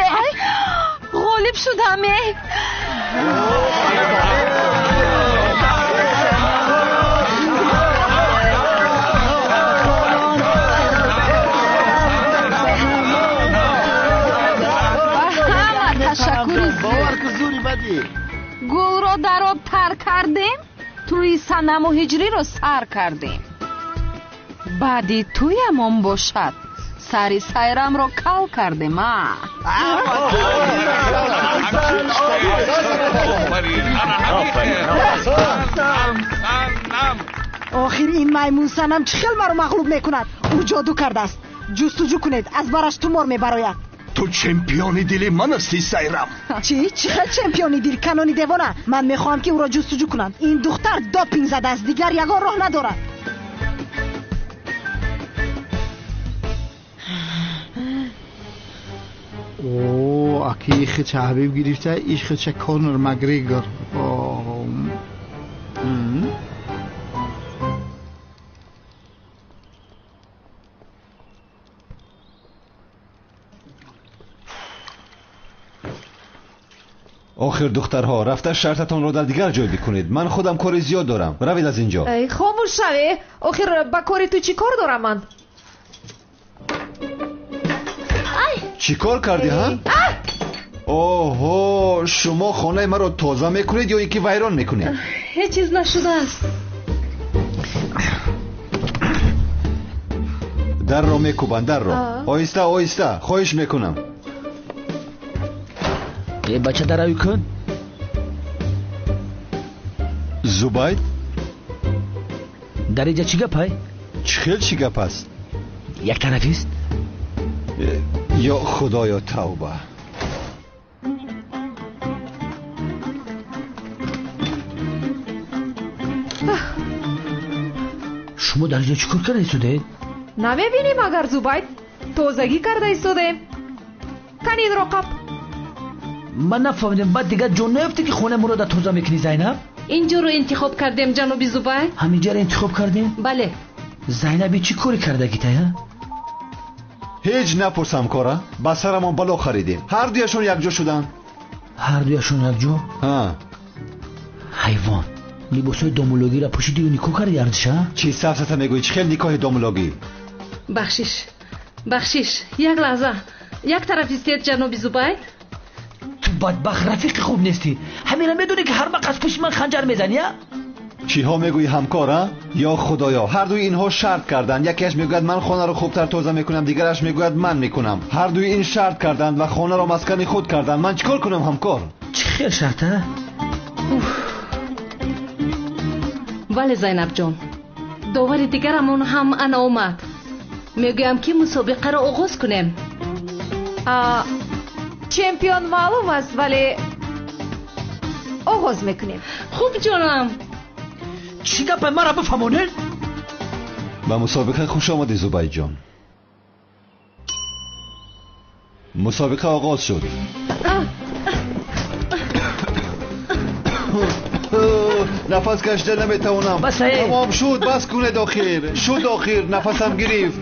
غالب شدم.
اومدی؟
گل را در آب تر کردیم، توی صنم و هجری را سر کردیم. بعدی توی امام باشد، سری سیرم را کل کردیم.
آخر این میمون صنم چه خیلی مرا مغلوب میکند. او جادو کرده است. جستجو کنید، از برش تومار میبراید.
تو چمپیونی دلی من هستی سیرم.
چی خیلی چمپیونی دل کنونی دیوانه. من میخوام که او را جستجو کنند. این دختر دوپینگ زده است، دیگر یگان راه ندارد.
او اکی خیچه حبیب گرفته، ایش خیچه کانر مگریگر.
آخر دخترها رفته شرطتان را در دیگر جای بکنید. من خودم کار زیاد دارم. روید از اینجا.
خاموش شوی. آخر با کاری تو چی کار دارم من؟
چی کار کردی ها؟ اوه شما خانه ما رو تازه میکنید یا اینکه ویران میکنید؟
هیچ چیز نشده است.
در رو میکوبند، در رو. آهسته آهسته خواهش میکنم.
یه بچه در روی کن.
زبید
در اینجا چی گپ های؟
خیلی چی گپ است؟
یک طرفیست؟
یا خدایا توبه.
شما در اینجا چی کار کرده ایستوده؟
نمیبینیم اگر زبید توزگی کرده ایستوده. کنید رقب.
من نفهمیدم. بعد دیگه جون نیفته که خونه مرا در توزه میکنی زینب؟
اینجا رو انتخاب کردیم جناب زبید.
همینجا رو انتخاب کردیم؟
بله.
زینبی چی کاری کرده گیتا ها؟
هیچ نپرسم کارا. با سرمان بلا خریدیم. هر دویشون یک جا شدن.
هر دویشون یک جا؟
ها.
حیوان لباسای دومولوگی را پوشیدی و نیکو کردی ارزش ها؟
چی سفسته میگویی؟ چه خیلی نیکاه دومولوگی؟
بخشش یک لحظه. یک طرف استید جناب زبید.
تو بدبخت رفیق خوب نیستی. همین هم میدونی که هر وقت از پشت من خنجر میزنی ها؟
چی ها میگویی همکارا؟ یا خدایا هر دوی اینها شرط کردن. یکیش میگوید من خانه رو خوبتر توزیع میکنم، دیگرش میگوید من میکنم. هر دوی این شرط کردند و خانه رو مسکن خود کردند. من چیکار کنم همکار؟
چه خیلی شرطه؟
بله زینب جان. داور دیگرمون هم انا اومد. میگویم که مسابقه رو آغاز کنیم.
چمپیون معلوم است ولی آغاز میکنیم.
خوب جانم.
چی گپ مرا بفهمونید؟
به مسابقه خوش آمدی زبید جان. مسابقه آغاز شد. نفس کشیده نمیتونم.
بس
تمام شد. بس کنه داخل شد. آخر نفسم گرفت.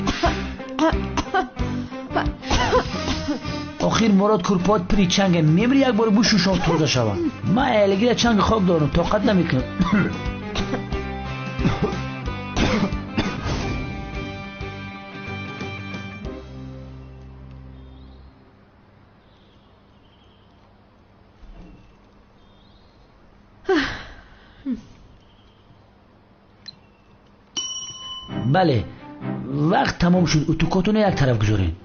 آخر مراد کرپات پری چنگ میبری یک بار بوشوشان توزه شوم. من ایلگی چنگ خاک دارم طاقت نمیکنم. بله وقت تمام شد. اتوکاتون یک طرف گذارین.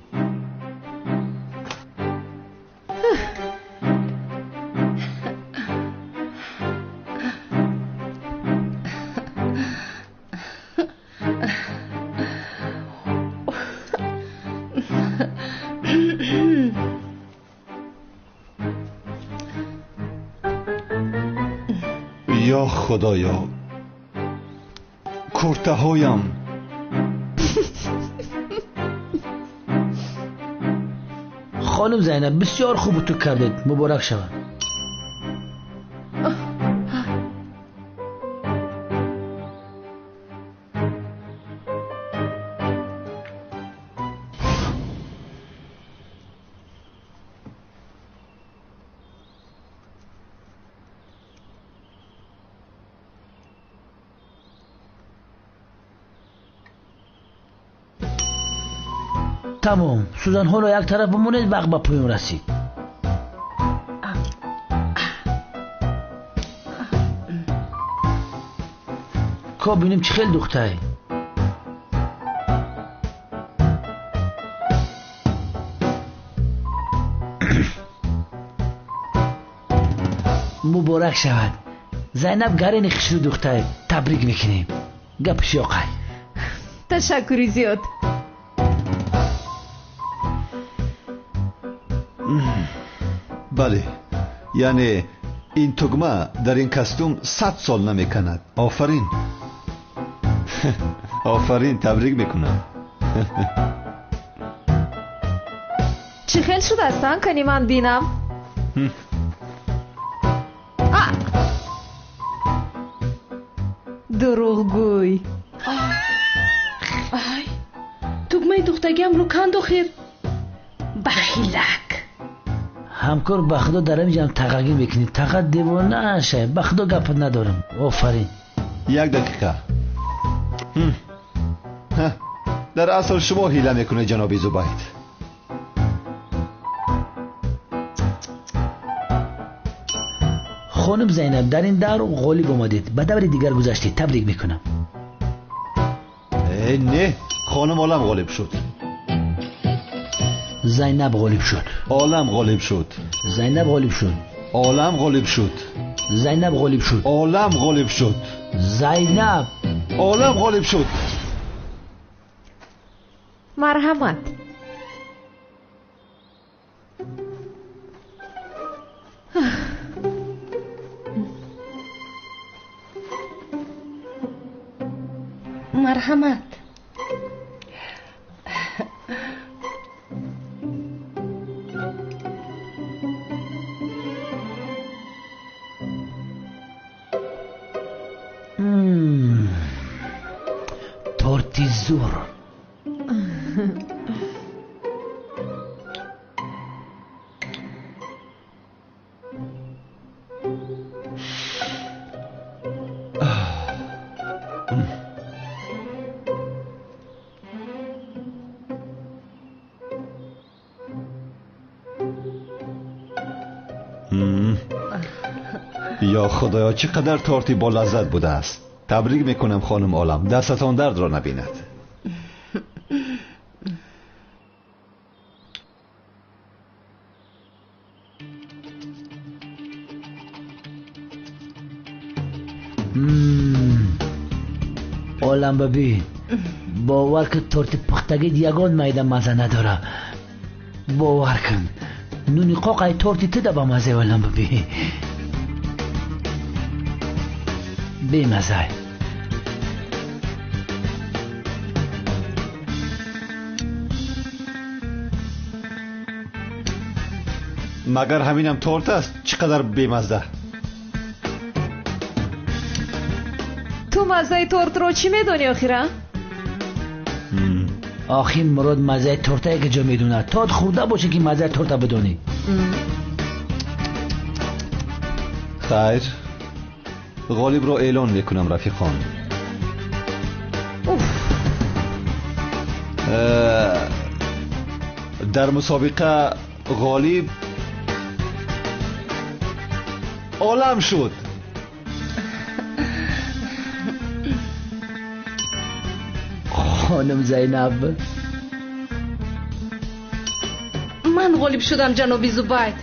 یا خدایا کرته هایم.
خانم زینب بسیار خوب تو کردید. مبارک شود. تمام. سوزن ها رو یک طرف بمونید. وقت با پایان رسید. کو ببینیم چه خیلی دختره. مبارک شود. زینب گرین خشرو دختره. تبریک میکنیم. گپش آقای.
تشکری زیاد.
بله، یعنی این تگمه در این کاستوم 100 سال نمیکند. آفرین. آفرین، تبریک میکنم.
چی خیلی شده هستن کنی من بینم؟ دروغگوی.
تگمه دختگیم رو کند آخر. بخیلک.
همکار بخدا در اینجا تقاگی میکنی. تقا دیوانه شه. بخدا گپ ندارم. آفرین.
1 دقیقه. در اصل شما حیله میکنه جناب زبید.
خانم زینب در این دور غالب آمدید. به دور دیگر گذشتید. تبریک میکنم.
نه، خانم عالم غالب شد.
زینب غالب شد.
عالم غالب شد.
زینب غالب شد.
عالم غالب شد.
زینب غالب شد.
عالم غالب شد.
زینب
عالم غالب شد.
مرحمت.
مرحمت.
تورتی زور.
یا خدایا چقدر تورتی با لذت بوده است. تبریک میکنم خانم عالم. دستتان درد را نبیند.
عالم ببین، باور که تورت پختگی یگان میده مزه نداره. باور کن نونی قاقای تورتی تده با مزه. عالم ببین بی مزه.
مگر همینم تورت است؟ چقدر بیمزه.
تو مزه تورت رو چی میدونی آخیره؟
آخین مراد مزه تورته که جا میدونه. تا خورده باشه که مزه تورته بدونی.
خیر، غالب رو اعلان میکنم رفیقان. در مسابقه غالب عالم شد.
خانم زینب.
من غالب شدم جناب زبید.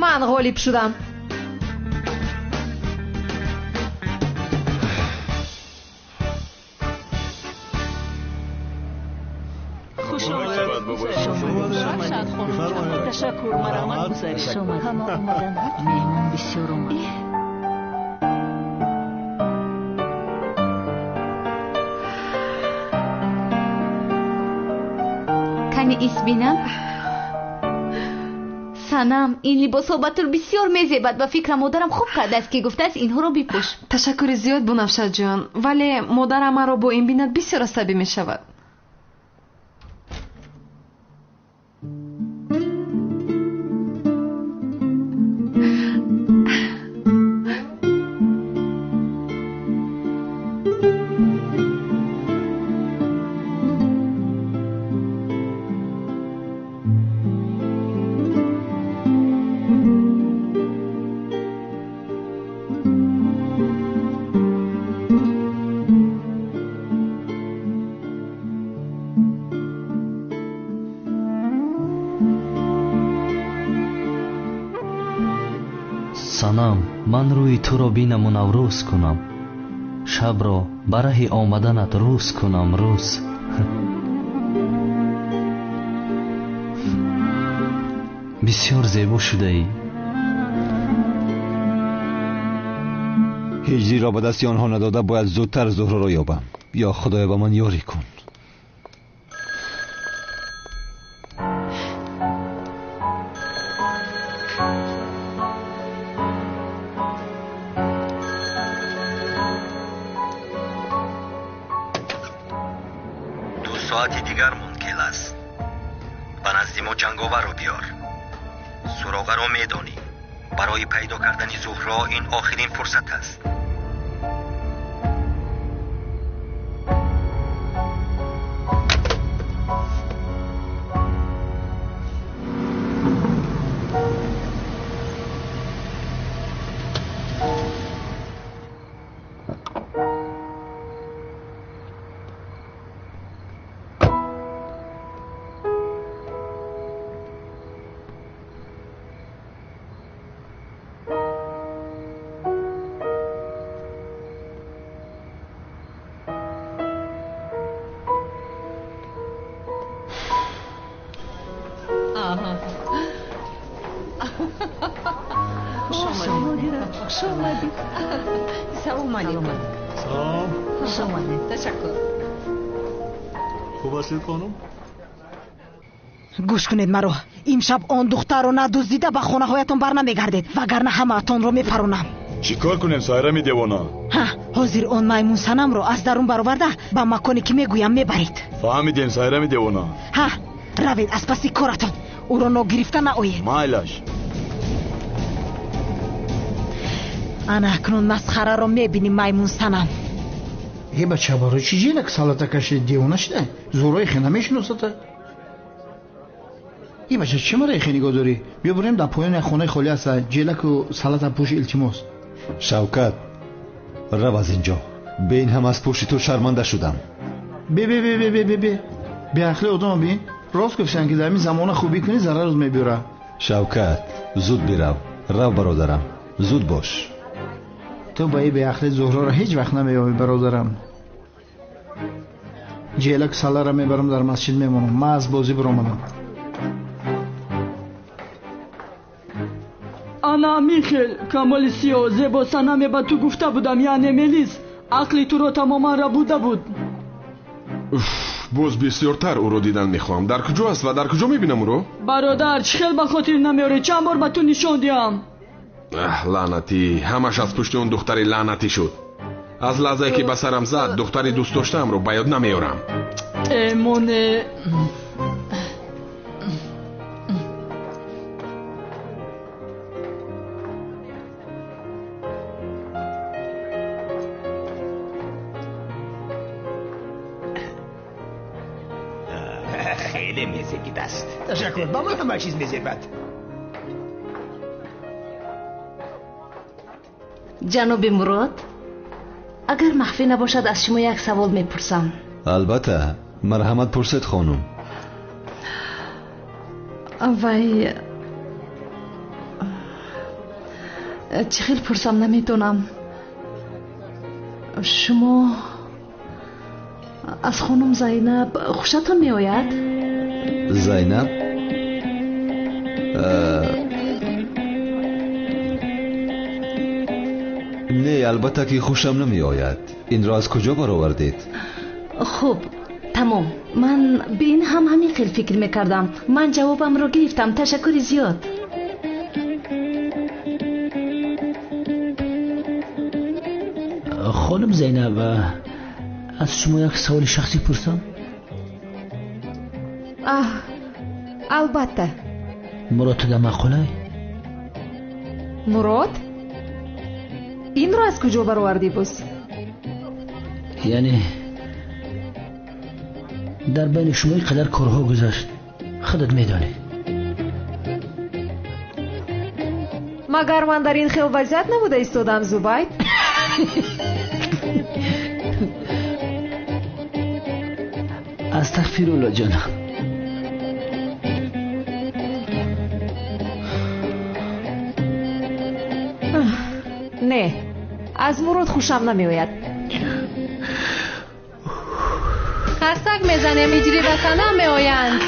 من غالب شدم.
تشکر. مرحمت گزارش شما. همه اومدن. مهمان بسیار اومد. کنی ایس بینم. سنم این لباس ها بطور بسیار میزیبد و فکر مادرم خوب کرده است که گفته است اینها رو بپوش.
تشکر زیاد بنفشه جان، ولی مادرم مرا با این بیند بسیار عصبی می شود.
ман рӯи туро бинаму наврӯз кунам, шабро бараҳи омаданат рӯз кунам рӯз. бисёр зебо шудаӣ.
ҳиҷриро ба дасти онҳо надода бояд зудтар зуҳраро ёбам. ё худоя ба ман ёрӣ кун.
ساعتی دیگر منکل است. به نزد ما جنگاور رو بیار. سراغه رو میدانی. برای پیدا کردن زهرا این آخرین فرصت است.
سلام علیکم.
سلام.
خوش آمدید. تشکر.
خوب هستید خانم؟
گوش کنید مرا. امشب آن دختر رو ندزدیده به خانه هایتون بر نمیگردید وگرنه همه‌تون رو میپرونم.
چیکار کنیم سایرا دیوانا؟
حاضر آن میمون صنم رو از درون برآورده به مکانی که میگویم میبرید.
فهمیدیم سایرا دیوانا.
روید از پس کارتون. او رو نگرفته نآیید.
مایلش.
انا اکنون مسخره رو میبینیم میمون صنم.
ای بچه برای چی جیلک سالتا کشید دیوانه شده؟ زورای خیلی نمیشناسته؟ ای بچه چه مرای خیلی نگاه داری؟ بیا بریم در پایان خونه خالی هسته جیلک و سالتا پوش التماس.
شوکت رو از اینجا. به این هم از پشت تو شرمنده شدم.
به اخلی آدم بین راست گفتن که در این زمان خوبی کنی ضرر روز میبیره.
شوکت زود بیرو. رو برادرم زود باش.
تو با ای به اخلی زهرا را هیچ وقت نمیابی برادرم. جیلک سالا را میبرم در مسجد میمونم. من از بازی برآمدم.
انا میخیل کمال سیاه زیبا صنم به تو گفته بودم یعنی ملیس عقلی تو رو تماما ربوده بود.
باز بسیارتر او رو دیدن میخوام. در کجا است و در کجا میبینم او رو؟
برادر چه خیلی به خاطر نمیاره. چند بار به تو نشان دیم.
لعنتی همش از پشت اون دختری لعنتی شد. از لحظه که به سرم زد دختری دوست داشتم رو به یاد نمیارم.
ایمونه
خیلی میزگید است. تشکر. با من همه چیز میزیبد.
جناب مراد اگر مخفی نباشد از شما یک سوال میپرسم.
البته مرحمت پرسید خانم.
وای چه خیلی پرسم نمیتونم. شما از خانم زینب خوشتون میآید؟
زینب؟ نه البته که خوشم نمی آید. این را از کجا برآوردید؟
خوب تمام. من به این همین خیلی فکر میکردم. من جوابم رو گرفتم. تشکر زیاد.
خانم زینب از شما یک سوال شخصی پرسم؟
البته.
مراد در مقاله؟
مراد؟ این رو از کجا برآوردی بس؟
یعنی در بین شما قدر کارها گذشت خودت میدانی.
مگر من در این خیل وضعیت نبوده ایستادم زبید؟
استغفرالله جانم.
نه از مراد خوشم نمیآید.
خستک میزنه هجری و سنم میآیند.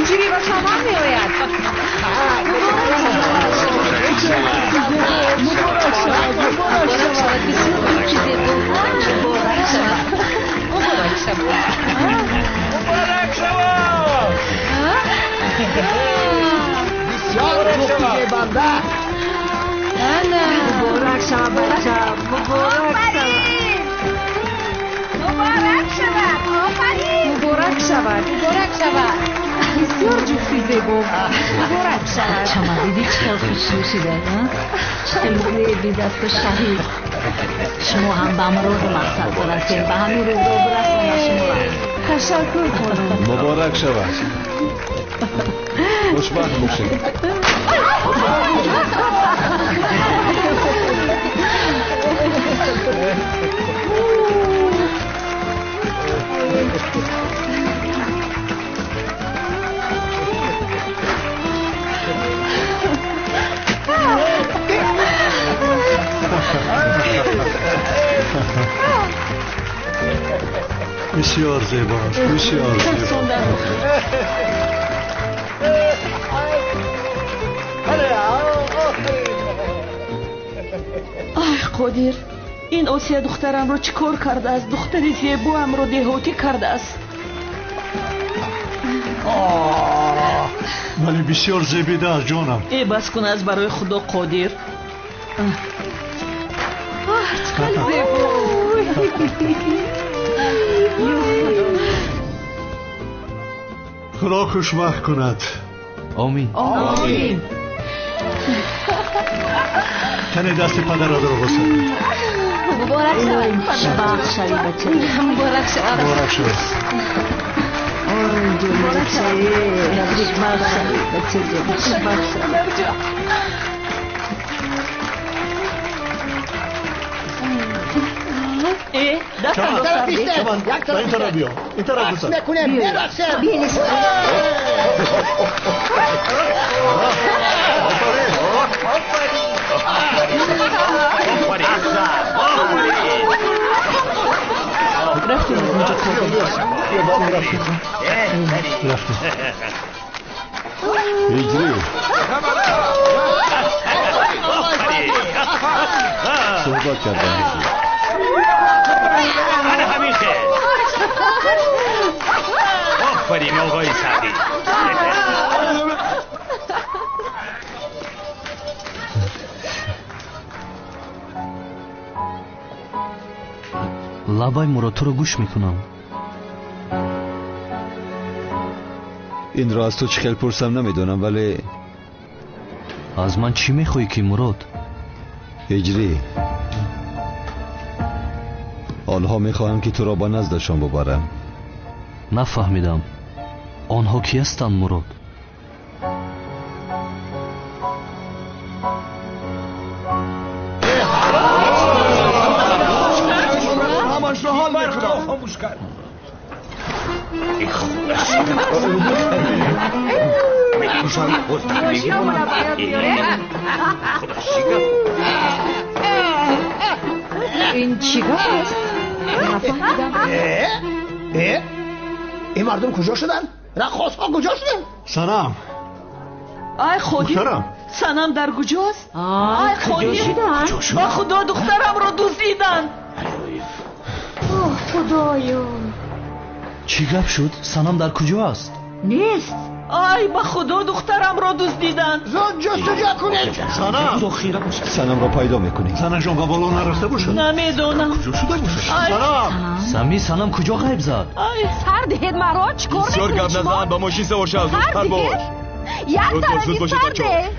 هجری و سنم میآید.
بسیار جفتی بنده. مبارک شود بچه،
مبارک شود. بسیار جفتی زیبا. مبارک شود.
شما دیدی چقدر خوش نوشیده چقدر بی دست و شهید. شما هم به امروز مقصد برسید، به همین روز رو برسید شما.
تشکر کنم.
مبارک شود. خوشبخت باشید.
بسیار زیباست، بسیار زیبا.
آی قدیر، این آسیا دخترم رو چیکار کرده است؟ دختر زیبا هم رو دهاتی کرده است.
ولی بسیار زیبیده است جانم.
ای بس کن از برای خدا قدیر.
چقدر زیبا.
خدا خوشبخت کند.
آمین.
آمین.
کنه دست پدر را بسد.
مبارک شوید. شوید بچه.
مبارک شوید.
مبارک شوید. مبارک شوید بچه.
دست رو سردی.
این طرف بیا. این طرف بسد.
نکنم برقصم. بیانیست.
رفتیم از اینجا
هجری صحبت کردن
همیشه آفرین آقای سعدی.
لبای مراد تو رو گوش میکنم.
این را از تو چی خیلی پرسم نمیدونم، ولی
از من چی میخوایی که مراد؟
هجری، آنها میخواهم که تو را با نزدشان ببرم.
نفهمیدم. آنها کی هستند مراد؟
همش رو حال میکنم. خاموش کرد.
این چی است؟ نفهمیدم.
این مردم کجا شدن؟ رقاص ها کجا شدن؟
سنم.
آی خودی سنم در کجاست؟ آی خودی با خدا دخترم رو دزدیدن.
خدایا
چی گپ شد؟ سنم در کجا است؟
نیست. آی با خدا دخترم را دزدیدن.
زود جستجو کنید.
سنم را پیدا میکنید.
سنم جان بالا نرفته باشد.
نمیدونم
کجا شده باشد. سنم سمی سنم کجا غیب زد؟
سر دهید مرا چیکار میکنی؟
بسیار گپ نزن، با ماشین سوار شو. زودتر باش.
یک طرفی سر ده.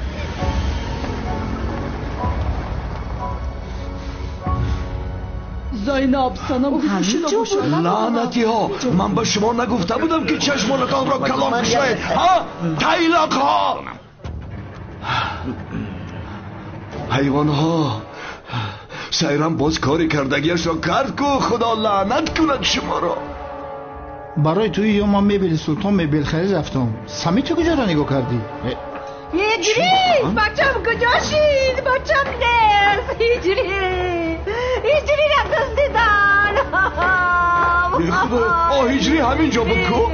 زینب سنم کجا شده؟
لعنتی ها، من به شما نگفته بودم که چشمانتان را کلام کشید؟ ها؟ تیلق ها، حیوان ها، سیرم باز کاری کردگیش را کرد که خدا لعنت کند شما را.
برای توی یا من میبیل سلطان میبیل خیلی رفتم. سمی تو کجا را نگاه کردی؟
هجری بچم کجا شید بچم نیست هجری را دست دیدن
هجری همینجا بکو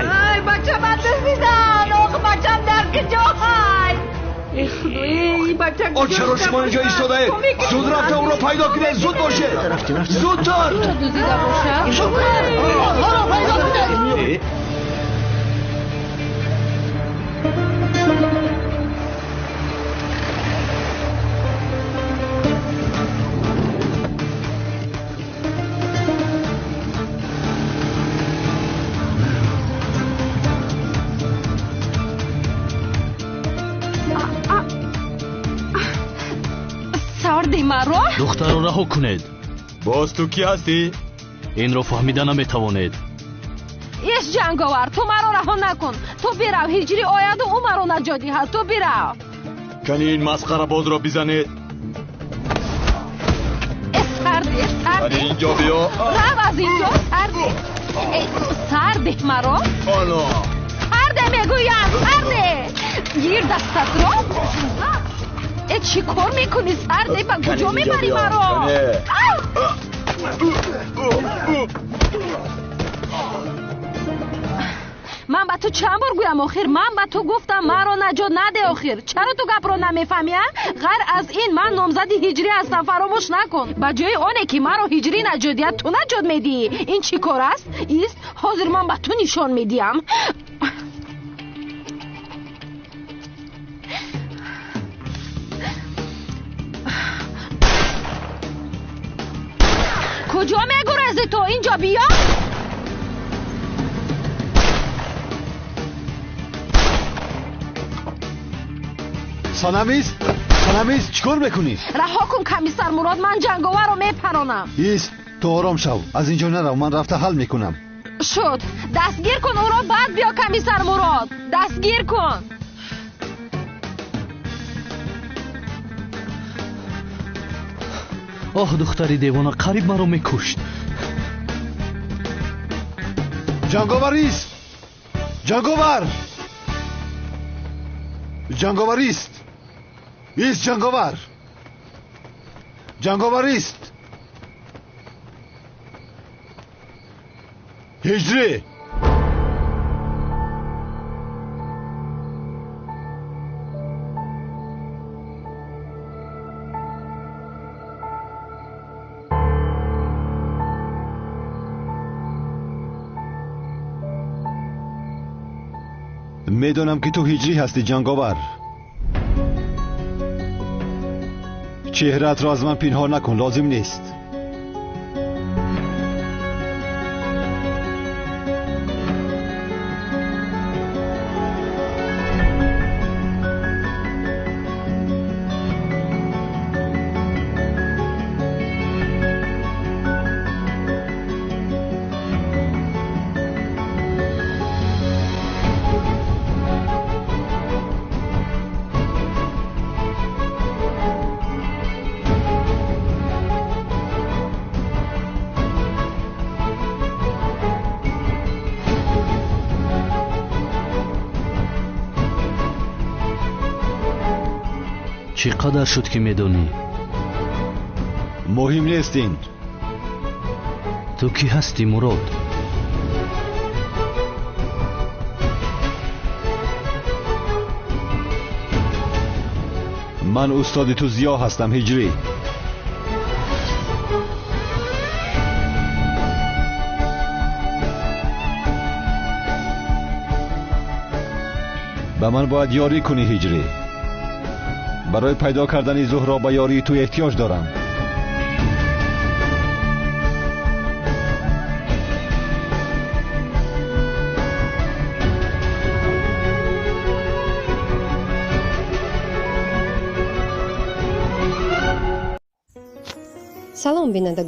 ای بچم دست دیدن بچم در کجا های
چرا شما اینجا ایستاده؟ زود رفته اون رو پیدا کنه زود باشه زودتر
دوزیده باشه
دخترو رها کنید.
باز تو کی هستی؟
این رو فهمیده نمیتوانید.
ایش جنگاور تو مرا رها نکن. تو برو هجری آید و او مرا نجادی هست. تو برو.
کنی این مسخره باز را بزنید.
سرده
اینجا بیا.
رو از اینجا سرده مرا.
آنا
سرده میگویم سرده. گیر دستت رو. چی کار میکنی سرده؟ با کجا میبری مرا؟ من با تو چند بار گویم آخر من با تو گفتم مرا نجات نده آخر چرا تو گپ رو نمیفهمی؟ غیر از این من نامزد هجری هستم فراموش نکن با جای آنه که مرا هجری نجادیت تو نجات میدی این چی کار است؟ ایست حاضر من با تو نشان میدیم کجا میگرزی تو اینجا بیا
سانمیز چیکار میکنی؟
رها کن کمیسر مراد من جنگاور رو میپرانم
ایست تو آرام شو از اینجا نرو من رفته حل میکنم
شد دستگیر کن او را بعد بیا کمیسر مراد دستگیر کن
آه دختری دیوانه قریب مرا میکشت
جنگاور ایست جنگاور ایست جنگاور ایست هجری میدونم که تو هجری هستی جنگاور چهرت را از من پنهان نکن لازم نیست
چقدر شد که میدونی؟
مهم نیست این
تو کی هستی مراد؟
من استاد تو زیا هستم هجری به من باید یاری کنی هجری برای پیدا کردن زهرا به یاری تو احتیاج دارم
سلام بینندگان